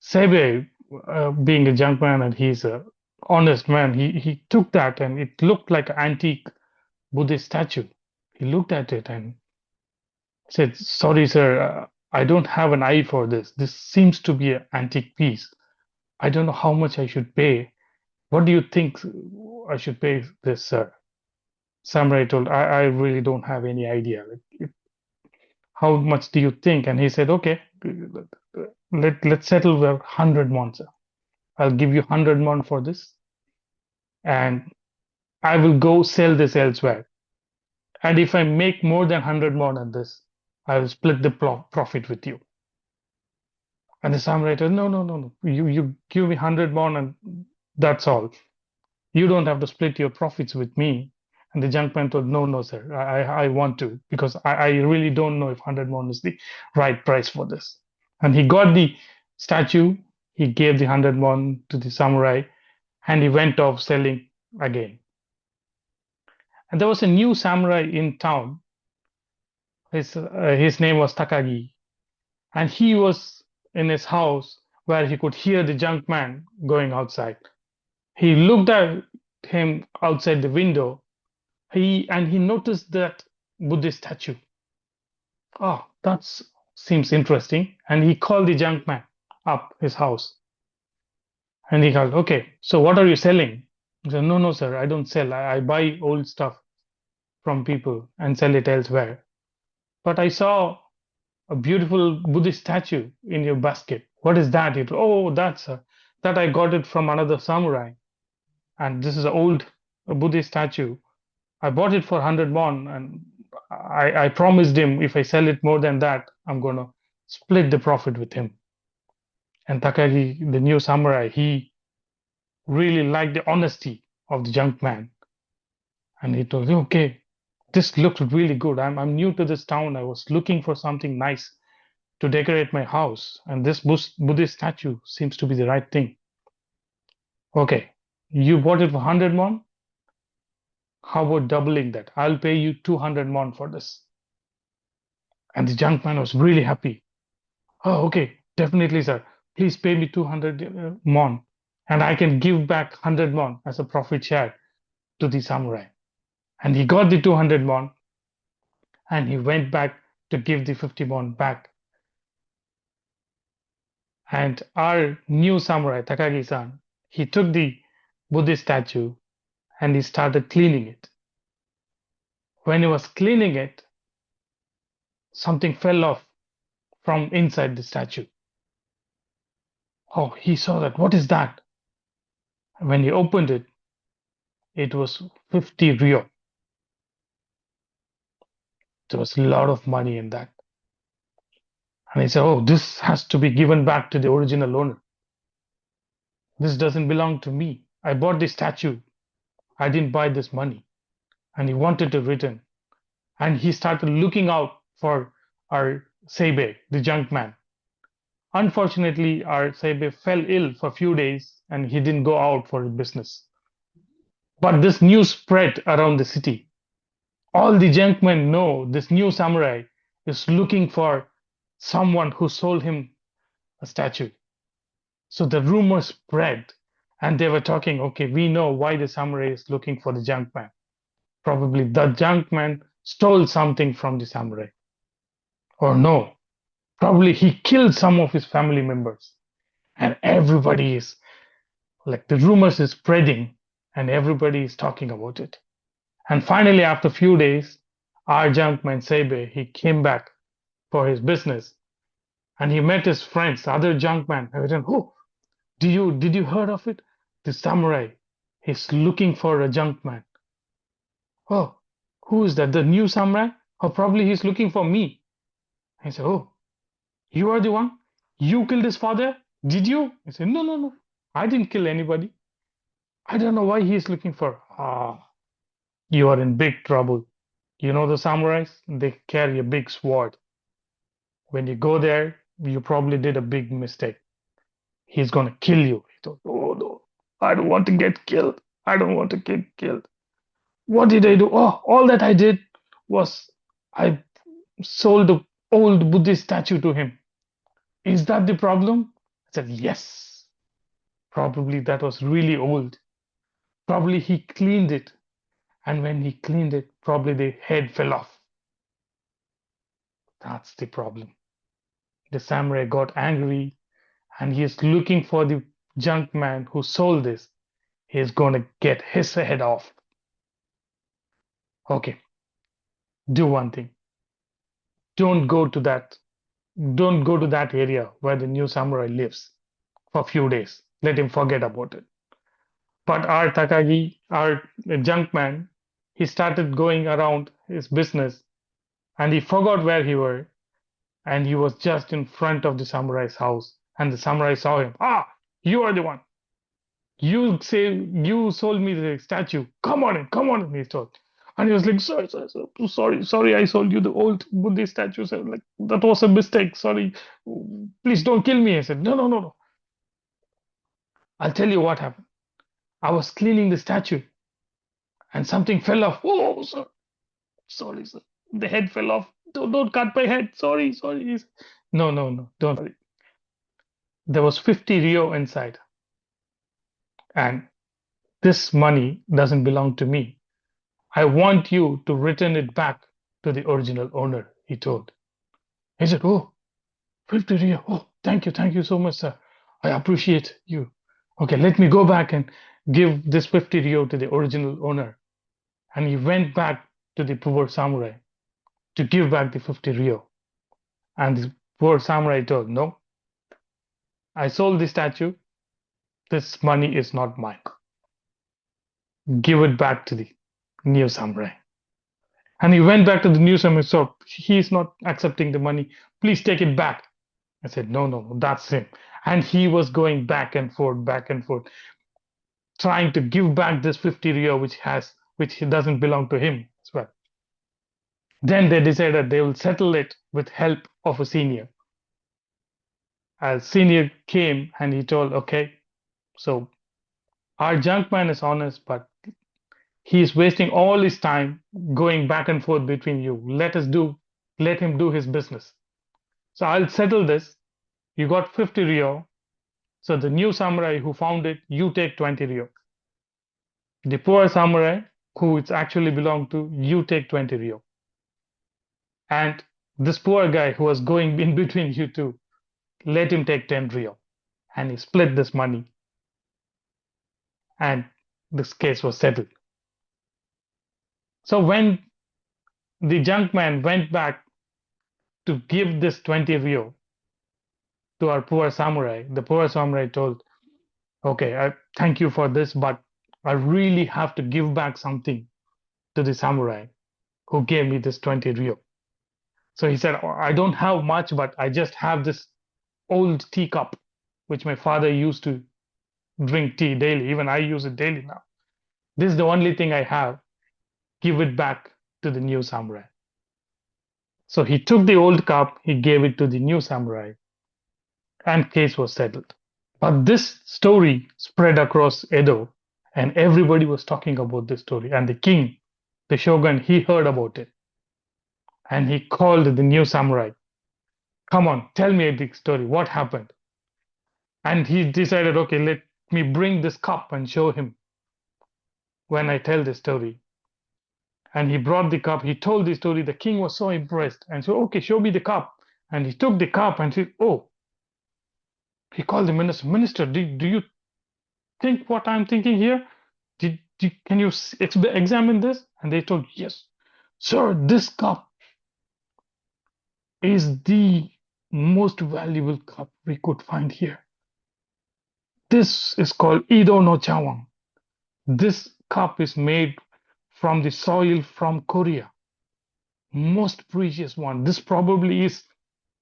Sebe, being a junk man and he's a honest man, he took that and it looked like an antique Buddhist statue. He looked at it and said, sorry, sir, I don't have an eye for this. This seems to be an antique piece. I don't know how much I should pay. What do you think I should pay this, sir? Samurai told, I really don't have any idea. How much do you think? And he said, okay, let's settle with 100 mon, sir. I'll give you 100 mon for this, and I will go sell this elsewhere. And if I make more than 100 mon on this, I will split the profit with you. And the samurai told, no, no, no, no. You give me 100 mon and that's all. You don't have to split your profits with me. And the junk man told, no, no, sir, I want to, because I really don't know if 100 mon is the right price for this. And he got the statue, he gave the 100 mon to the samurai, and he went off selling again. And there was a new samurai in town. His name was Takagi. And he was in his house where he could hear the junk man going outside. He looked at him outside the window. He noticed that Buddhist statue. Oh, that seems interesting. And he called the junk man up his house. And he called, okay, so what are you selling? He said, no, no, sir, I don't sell. I buy old stuff from people and sell it elsewhere. But I saw a beautiful Buddhist statue in your basket. What is that? Oh, that I got it from another samurai. And this is an old Buddhist statue. I bought it for 100 mon, and I promised him if I sell it more than that, I'm going to split the profit with him. And Takagi, the new samurai, he really liked the honesty of the junk man. And he told me, okay, this looks really good. I'm new to this town. I was looking for something nice to decorate my house. And this Buddhist statue seems to be the right thing. Okay, you bought it for 100 mon? How about doubling that? I'll pay you 200 mon for this. And the junk man was really happy. Oh, okay, definitely, sir. Please pay me 200 mon, and I can give back 100 mon as a profit share to the samurai. And he got the 200 mon, and he went back to give the 50 mon back. And our new samurai, Takagi-san, he took the Buddhist statue and he started cleaning it. When he was cleaning it, something fell off from inside the statue. Oh, he saw that. What is that? When he opened it, it was 50 ryo. There was a lot of money in that. And he said, oh, this has to be given back to the original owner. This doesn't belong to me. I bought this statue. I didn't buy this money. And he wanted to return. And he started looking out for our Seibe, the junk man. Unfortunately, our Seibe fell ill for a few days and he didn't go out for his business. But this news spread around the city. All the junkmen know this new samurai is looking for someone who sold him a statue. So the rumor spread and they were talking, okay, we know why the samurai is looking for the junk man. Probably the junk man stole something from the samurai. Or no, probably he killed some of his family members. And everybody is like the rumors is spreading and everybody is talking about it. And finally, after a few days, our junkman Seibe, he came back for his business and he met his friends, other junkman. I went, oh, did you heard of it? The samurai, he's looking for a junkman. Oh, who is that? The new samurai? Or probably he's looking for me. I said, oh, you are the one? You killed his father? Did you? I said, no. I didn't kill anybody. I don't know why he's looking for. You are in big trouble. You know the samurais? They carry a big sword. When you go there, you probably did a big mistake. He's gonna kill you. He thought, oh no, I don't want to get killed. I don't want to get killed. What did I do? Oh, all that I did was I sold the old Buddhist statue to him. Is that the problem? I said, yes. Probably that was really old. Probably he cleaned it. And when he cleaned it, probably the head fell off. That's the problem. The samurai got angry and he is looking for the junk man who sold this. He is going to get his head off. Okay, do one thing. Don't go to that area where the new samurai lives for a few days. Let him forget about it. But our Takagi, our junk man, he started going around his business and he forgot where he were. And he was just in front of the samurai's house. And the samurai saw him. Ah, you are the one. You say you sold me the statue. Come on in, he told. And he was like, sorry, I sold you the old Buddhist statue. So like, that was a mistake. Sorry. Please don't kill me. I said, no. I'll tell you what happened. I was cleaning the statue and something fell off. Oh, sir. Sorry, sir. The head fell off. Don't cut my head. Sorry. No, don't worry. There was 50 Rio inside. And this money doesn't belong to me. I want you to return it back to the original owner, he told. He said, oh, 50 Rio. Oh, thank you so much, sir. I appreciate you. Okay, let me go back and give this 50 Rio to the original owner. And he went back to the poor samurai to give back the 50 Rio. And the poor samurai told, no, I sold the statue. This money is not mine. Give it back to the new samurai. And he went back to the new samurai. So he's not accepting the money. Please take it back. I said, no, that's him. And he was going back and forth, trying to give back this 50 Rio, which doesn't belong to him as well. Then they decided they will settle it with help of a senior. A senior came and he told, okay, so our junk man is honest, but he's wasting all his time going back and forth between you. Let him do his business. So I'll settle this. You got 50 Rio. So the new samurai who found it, you take 20 Rio. The poor samurai who it actually belonged to, you take 20 Rio. And this poor guy who was going in between you two, let him take 10 Rio. And he split this money. And this case was settled. So when the junk man went back to give this 20 Rio to our poor samurai, the poor samurai told, okay, I thank you for this, but I really have to give back something to the samurai who gave me this 20 Rio. So he said, I don't have much, but I just have this old teacup, which my father used to drink tea daily. Even I use it daily now. This is the only thing I have. Give it back to the new samurai. So he took the old cup, he gave it to the new samurai, and case was settled. But this story spread across Edo, and everybody was talking about this story. And the king, the shogun, he heard about it. And he called the new samurai. Come on, tell me the story. What happened? And he decided, okay, let me bring this cup and show him when I tell the story. And he brought the cup. He told the story. The king was so impressed and said, okay, show me the cup. And he took the cup and said, oh, he called the minister. Minister, do you think what I'm thinking here? Can you examine this? And they told, yes, sir, this cup is the most valuable cup we could find here. This is called Ido no Chawang. This cup is made from the soil from Korea. Most precious one. This probably is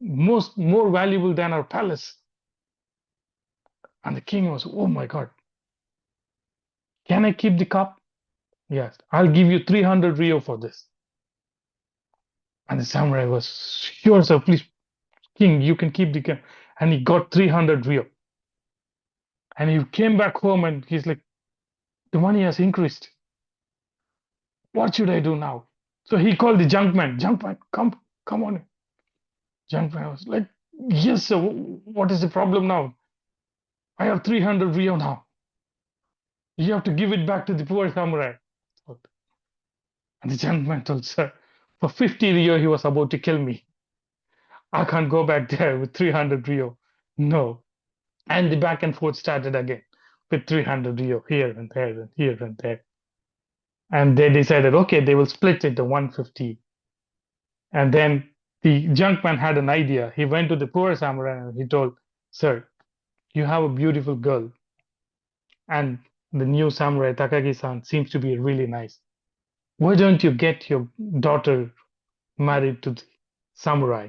more valuable than our palace. And the king was, oh my God. Can I keep the cup? Yes, I'll give you 300 ryo for this. And the samurai was, sure, sir, please, king, you can keep the cup. And he got 300 ryo. And he came back home and he's like, the money has increased. What should I do now? So he called the junkman. Junkman, come on. Junkman was like, yes, sir, what is the problem now? I have 300 ryo now. You have to give it back to the poor samurai. And the junkman told, sir, for 50 ryo, he was about to kill me. I can't go back there with 300 ryo. No. And the back and forth started again with 300 ryo here and there and here and there. And they decided, okay, they will split it to 150. And then the junkman had an idea. He went to the poor samurai and he told, sir, you have a beautiful girl. And the new samurai, Takagi-san, seems to be really nice. Why don't you get your daughter married to the samurai?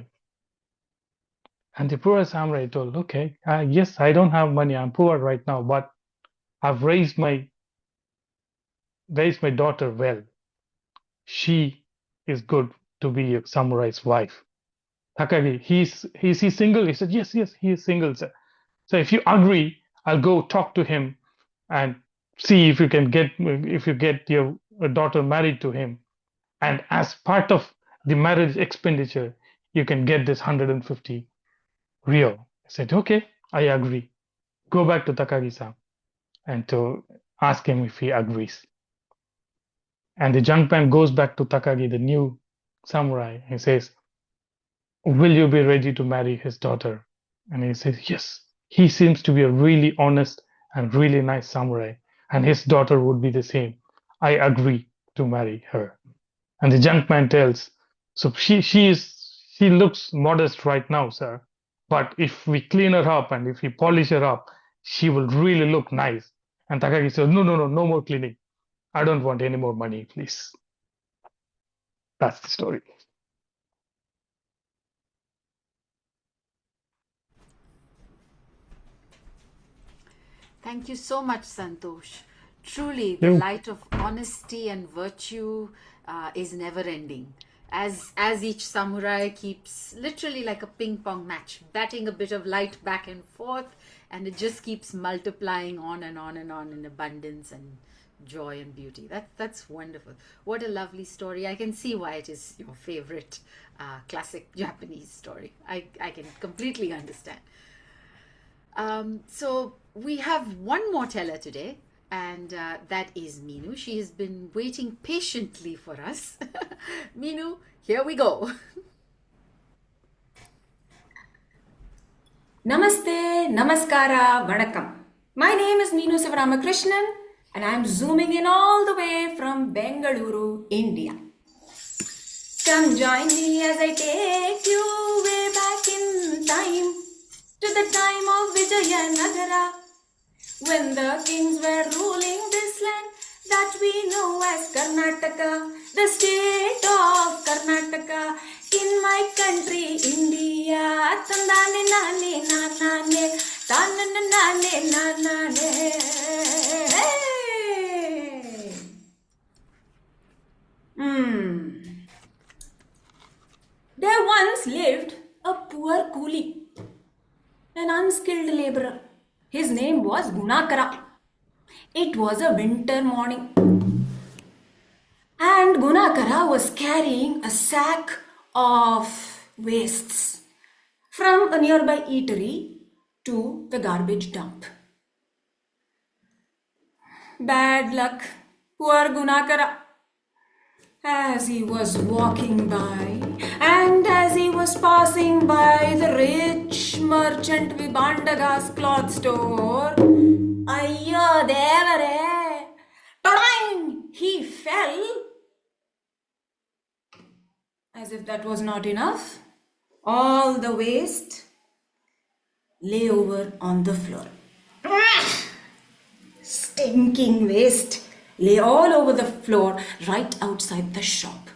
And the poor samurai told, okay, yes, I don't have money. I'm poor right now, but I've raised my daughter well. She is good to be a samurai's wife. Takagi, is he single? He said, yes, he is single, sir. So if you agree, I'll go talk to him and see if you get your daughter married to him. And as part of the marriage expenditure, you can get this 150 ryo. I said, okay, I agree. Go back to Takagi-san and to ask him if he agrees. And the junkman goes back to Takagi, the new samurai, and says, will you be ready to marry his daughter? And he says, yes. He seems to be a really honest and really nice samurai, and his daughter would be the same. I agree to marry her. And the junkman tells, so she looks modest right now, sir. But if we clean her up and if we polish her up, she will really look nice. And Takagi says, no more cleaning. I don't want any more money, please. That's the story. Thank you so much, Santosh. Truly, the light of honesty and virtue is never ending. As each samurai keeps literally like a ping pong match, batting a bit of light back and forth, and it just keeps multiplying on and on and on in abundance and joy and beauty. That's wonderful. What a lovely story. I can see why it is your favorite classic Japanese story. I can completely understand. So we have one more teller today, and that is Minu. She has been waiting patiently for us. Minu, here we go. Namaste, Namaskara, Vanakkam. My name is Meenu Sivaramakrishnan, and I'm zooming in all the way from Bengaluru, India. Come join me as I take you way back in time to the time of Vijayanagara, when the kings were ruling this land that we know as Karnataka, the state of Karnataka, in my country, India. Tandane nane nanane, tanane nane nanane. once lived a poor coolie, an unskilled laborer. His name was Gunakara. It was a winter morning, and Gunakara was carrying a sack of wastes from a nearby eatery to the garbage dump. Bad luck, poor Gunakara. As he was walking by, and as he was passing by the rich merchant Vibandaga's cloth store, ayyo devare, tadang, he fell. As if that was not enough, all the waste lay over on the floor. Stinking waste lay all over the floor right outside the shop.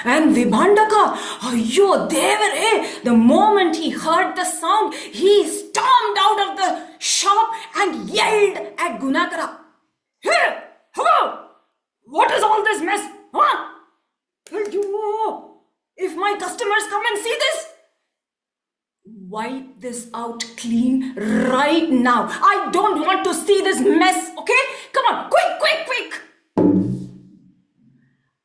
And Vibhandaka, ayyo devare, the moment he heard the sound, he stormed out of the shop and yelled at Gunakara, "Here, hello! What is all this mess? Huh? Ayyo, if my customers come and see this, wipe this out clean right now. I don't want to see this mess, okay? Come on, quick, quick, quick!"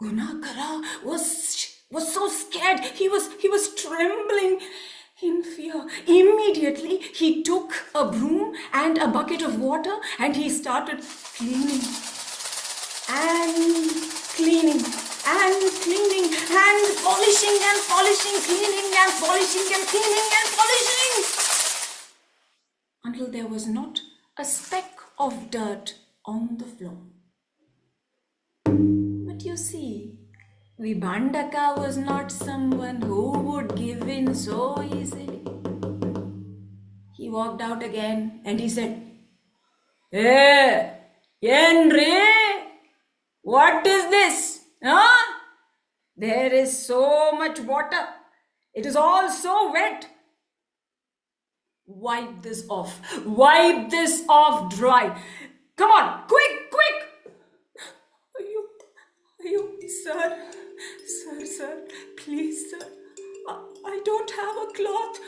Gunakara was so scared. He was trembling in fear. Immediately, he took a broom and a bucket of water and he started cleaning and cleaning and cleaning and polishing and polishing, cleaning and polishing and cleaning and polishing, until there was not a speck of dirt on the floor. But you see, Vibhandaka was not someone who would give in so easily. He walked out again and he said, "Hey, Henry, what is this? Huh? There is so much water. It is all so wet. Wipe this off. Wipe this off dry. Come on, quick, quick!" Sir, please, sir. I don't have a cloth.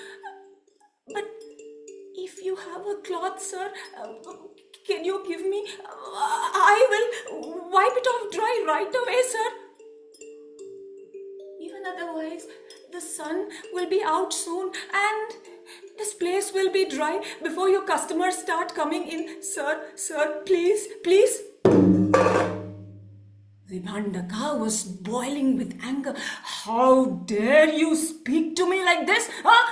But if you have a cloth, sir, can you give me? I will wipe it off dry right away, sir. Even otherwise, the sun will be out soon and this place will be dry before your customers start coming in. Sir, please, please. Vibhandaka was boiling with anger. How dare you speak to me like this? Huh?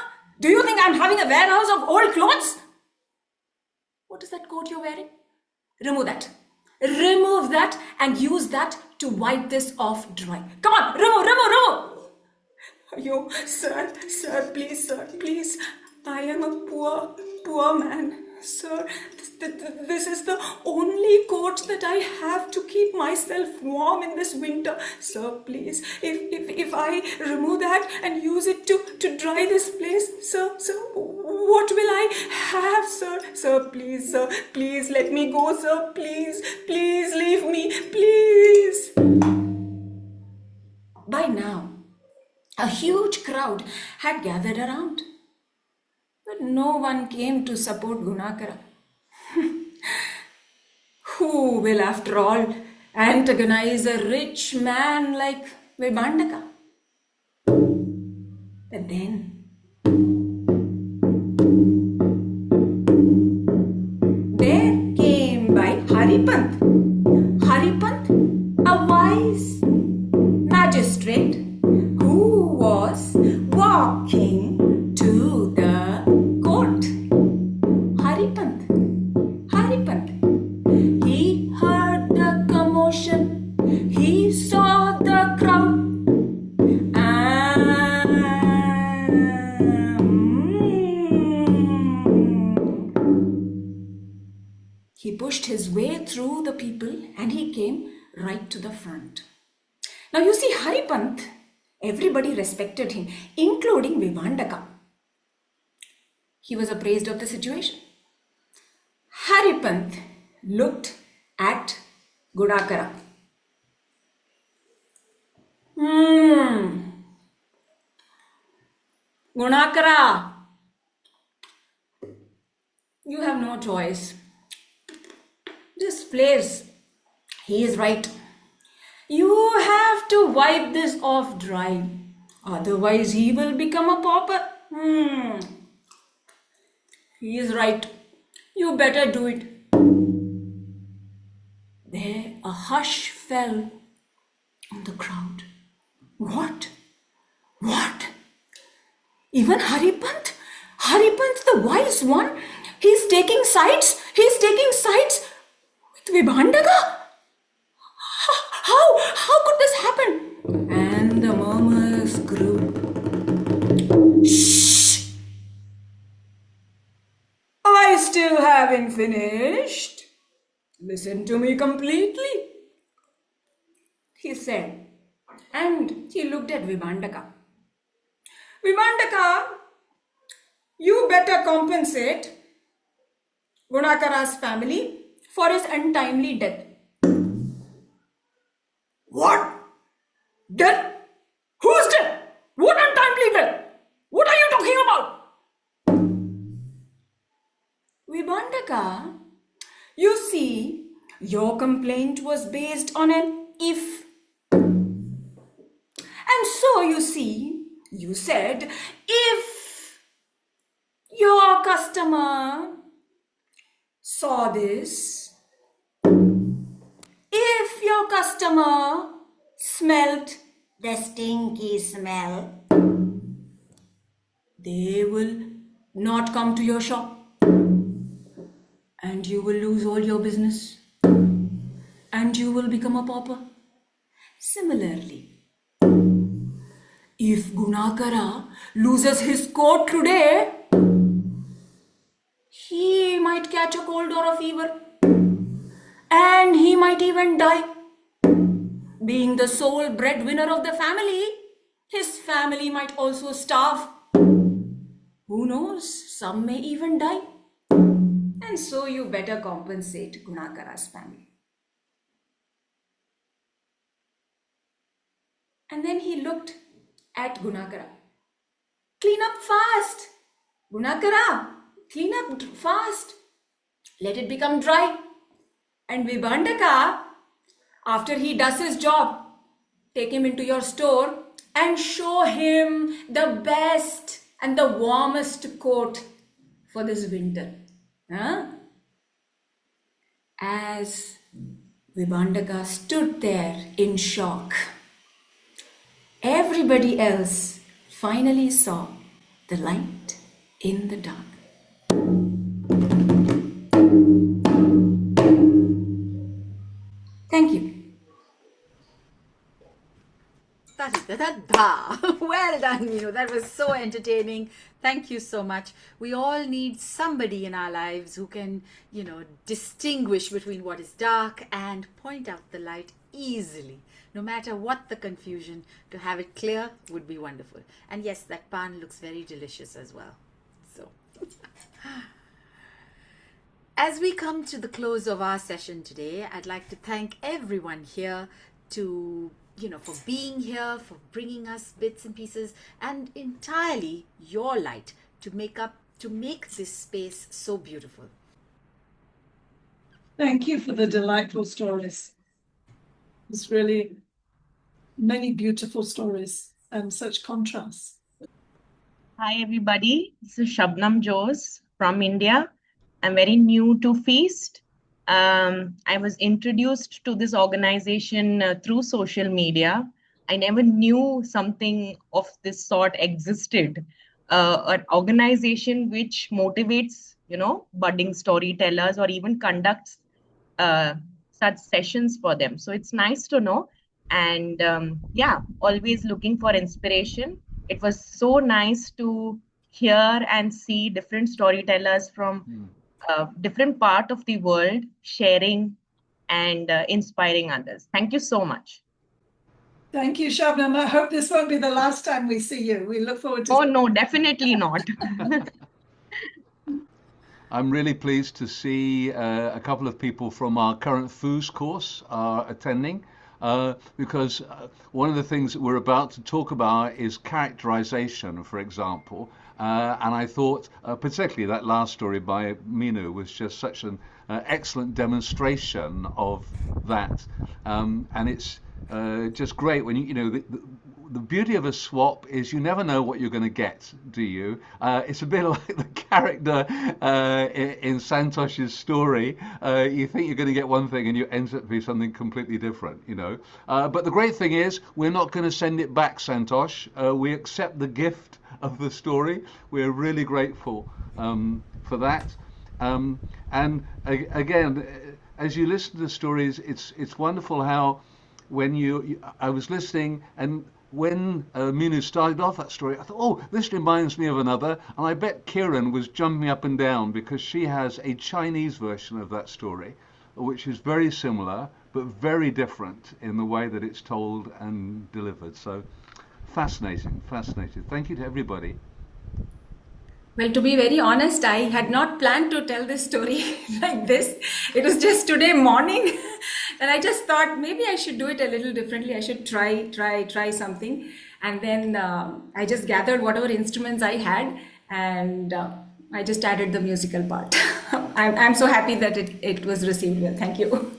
Do you think I'm having a warehouse of old clothes? What is that coat you're wearing? Remove that. Remove that and use that to wipe this off dry. Come on, remove. Yo, sir, please, sir, please. I am a poor man. Sir, this is the only coat that I have to keep myself warm in this winter. Sir, please, if I remove that and use it to dry this place, sir, what will I have, sir? Sir, please let me go, sir. Please leave me, please. By now, a huge crowd had gathered around. But no one came to support Gunakara. Who will, after all, antagonize a rich man like Vibhandaka? But then, there came by Haripant. Haripant, a wise magistrate who was walking to the court. Haripant. He heard the commotion. He saw the crowd. He pushed his way through the people and he came right to the front. Now you see, Haripant, everybody respected him, including Vibhandaka. He was appraised of the situation. Haripant looked at Gunakara. Gunakara, you have no choice. This place, he is right. You have to wipe this off dry. Otherwise, he will become a pauper. He is right. You better do it. There, a hush fell on the crowd. What? What? Even Haripant? Haripant, the wise one? He's taking sides? He's taking sides with Vibhandaka? How could this happen? And the murmurs grew. Shh! I still haven't finished. Listen to me completely, he said. And he looked at Vibhandaka. Vibhandaka, you better compensate Gunakara's family for his untimely death. What? Death? Who's dead? What untimely death? What are you talking about? Vibhandaka, you see, your complaint was based on an if. And so you see, you said, if your customer saw this, if your customer smelt the stinky smell, they will not come to your shop and you will lose all your business and you will become a pauper. Similarly, if Gunakara loses his coat today, he might catch a cold or a fever. And he might even die. Being the sole breadwinner of the family, his family might also starve. Who knows, some may even die. And so you better compensate Gunakara's family. And then he looked at Gunakara. Clean up fast. Gunakara, clean up fast. Let it become dry. And Vibhandaka, after he does his job, take him into your store and show him the best and the warmest coat for this winter. Huh? As Vibhandaka stood there in shock, everybody else finally saw the light in the dark. Thank you. Well done, Meenu. That was so entertaining. Thank you so much. We all need somebody in our lives who can, distinguish between what is dark and point out the light easily. No matter what the confusion, to have it clear would be wonderful. And yes, that pan looks very delicious as well. So, as we come to the close of our session today, I'd like to thank everyone here for being here, for bringing us bits and pieces, and entirely your light to make this space so beautiful. Thank you for the delightful stories. It's really many beautiful stories and such contrasts. Hi, everybody. This is Shabnam Jose from India. I'm very new to Feast. I was introduced to this organization through social media. I never knew something of this sort existed. An organization which motivates, budding storytellers or even conducts such sessions for them. So it's nice to know. And always looking for inspiration. It was so nice to hear and see different storytellers from different part of the world sharing and inspiring others. Thank you so much. Thank you, Shabnam. I hope this won't be the last time we see you. We look forward to. Oh, no, definitely not. I'm really pleased to see a couple of people from our current FOOS course are attending. because one of the things that we're about to talk about is characterization, for example. And I thought, particularly that last story by Minu was just such an excellent demonstration of that. And it's just great when you know, the beauty of a swap is you never know what you're going to get, do you? It's a bit like the character in Santosh's story. You think you're going to get one thing and you ends up to be something completely different, you know. But the great thing is we're not going to send it back, Santosh. We accept the gift of the story. We're really grateful for that. And again, as you listen to the stories, it's wonderful how when I was listening, and when Minu started off that story, I thought, oh, this reminds me of another. And I bet Kieran was jumping up and down because she has a Chinese version of that story, which is very similar, but very different in the way that it's told and delivered. So fascinating, fascinating. Thank you to everybody. Well, to be very honest, I had not planned to tell this story like this. It was just today morning, and I just thought maybe I should do it a little differently. I should try something. And then I just gathered whatever instruments I had, and I just added the musical part. I'm so happy that it was received well. Thank you.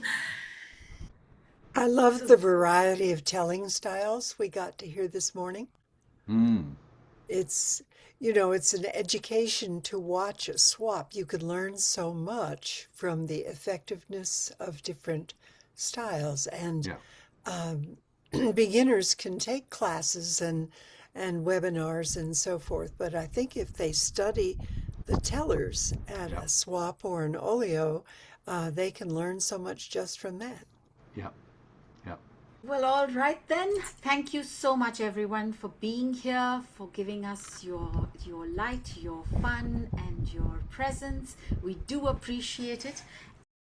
I love the variety of telling styles we got to hear this morning. It's, it's an education to watch a swap. You could learn so much from the effectiveness of different styles. And beginners can take classes and webinars and so forth. But I think if they study the tellers at a swap or an olio, they can learn so much just from that. Yeah. Well, all right then. Thank you so much, everyone, for being here, for giving us your light, your fun, and your presence. We do appreciate it.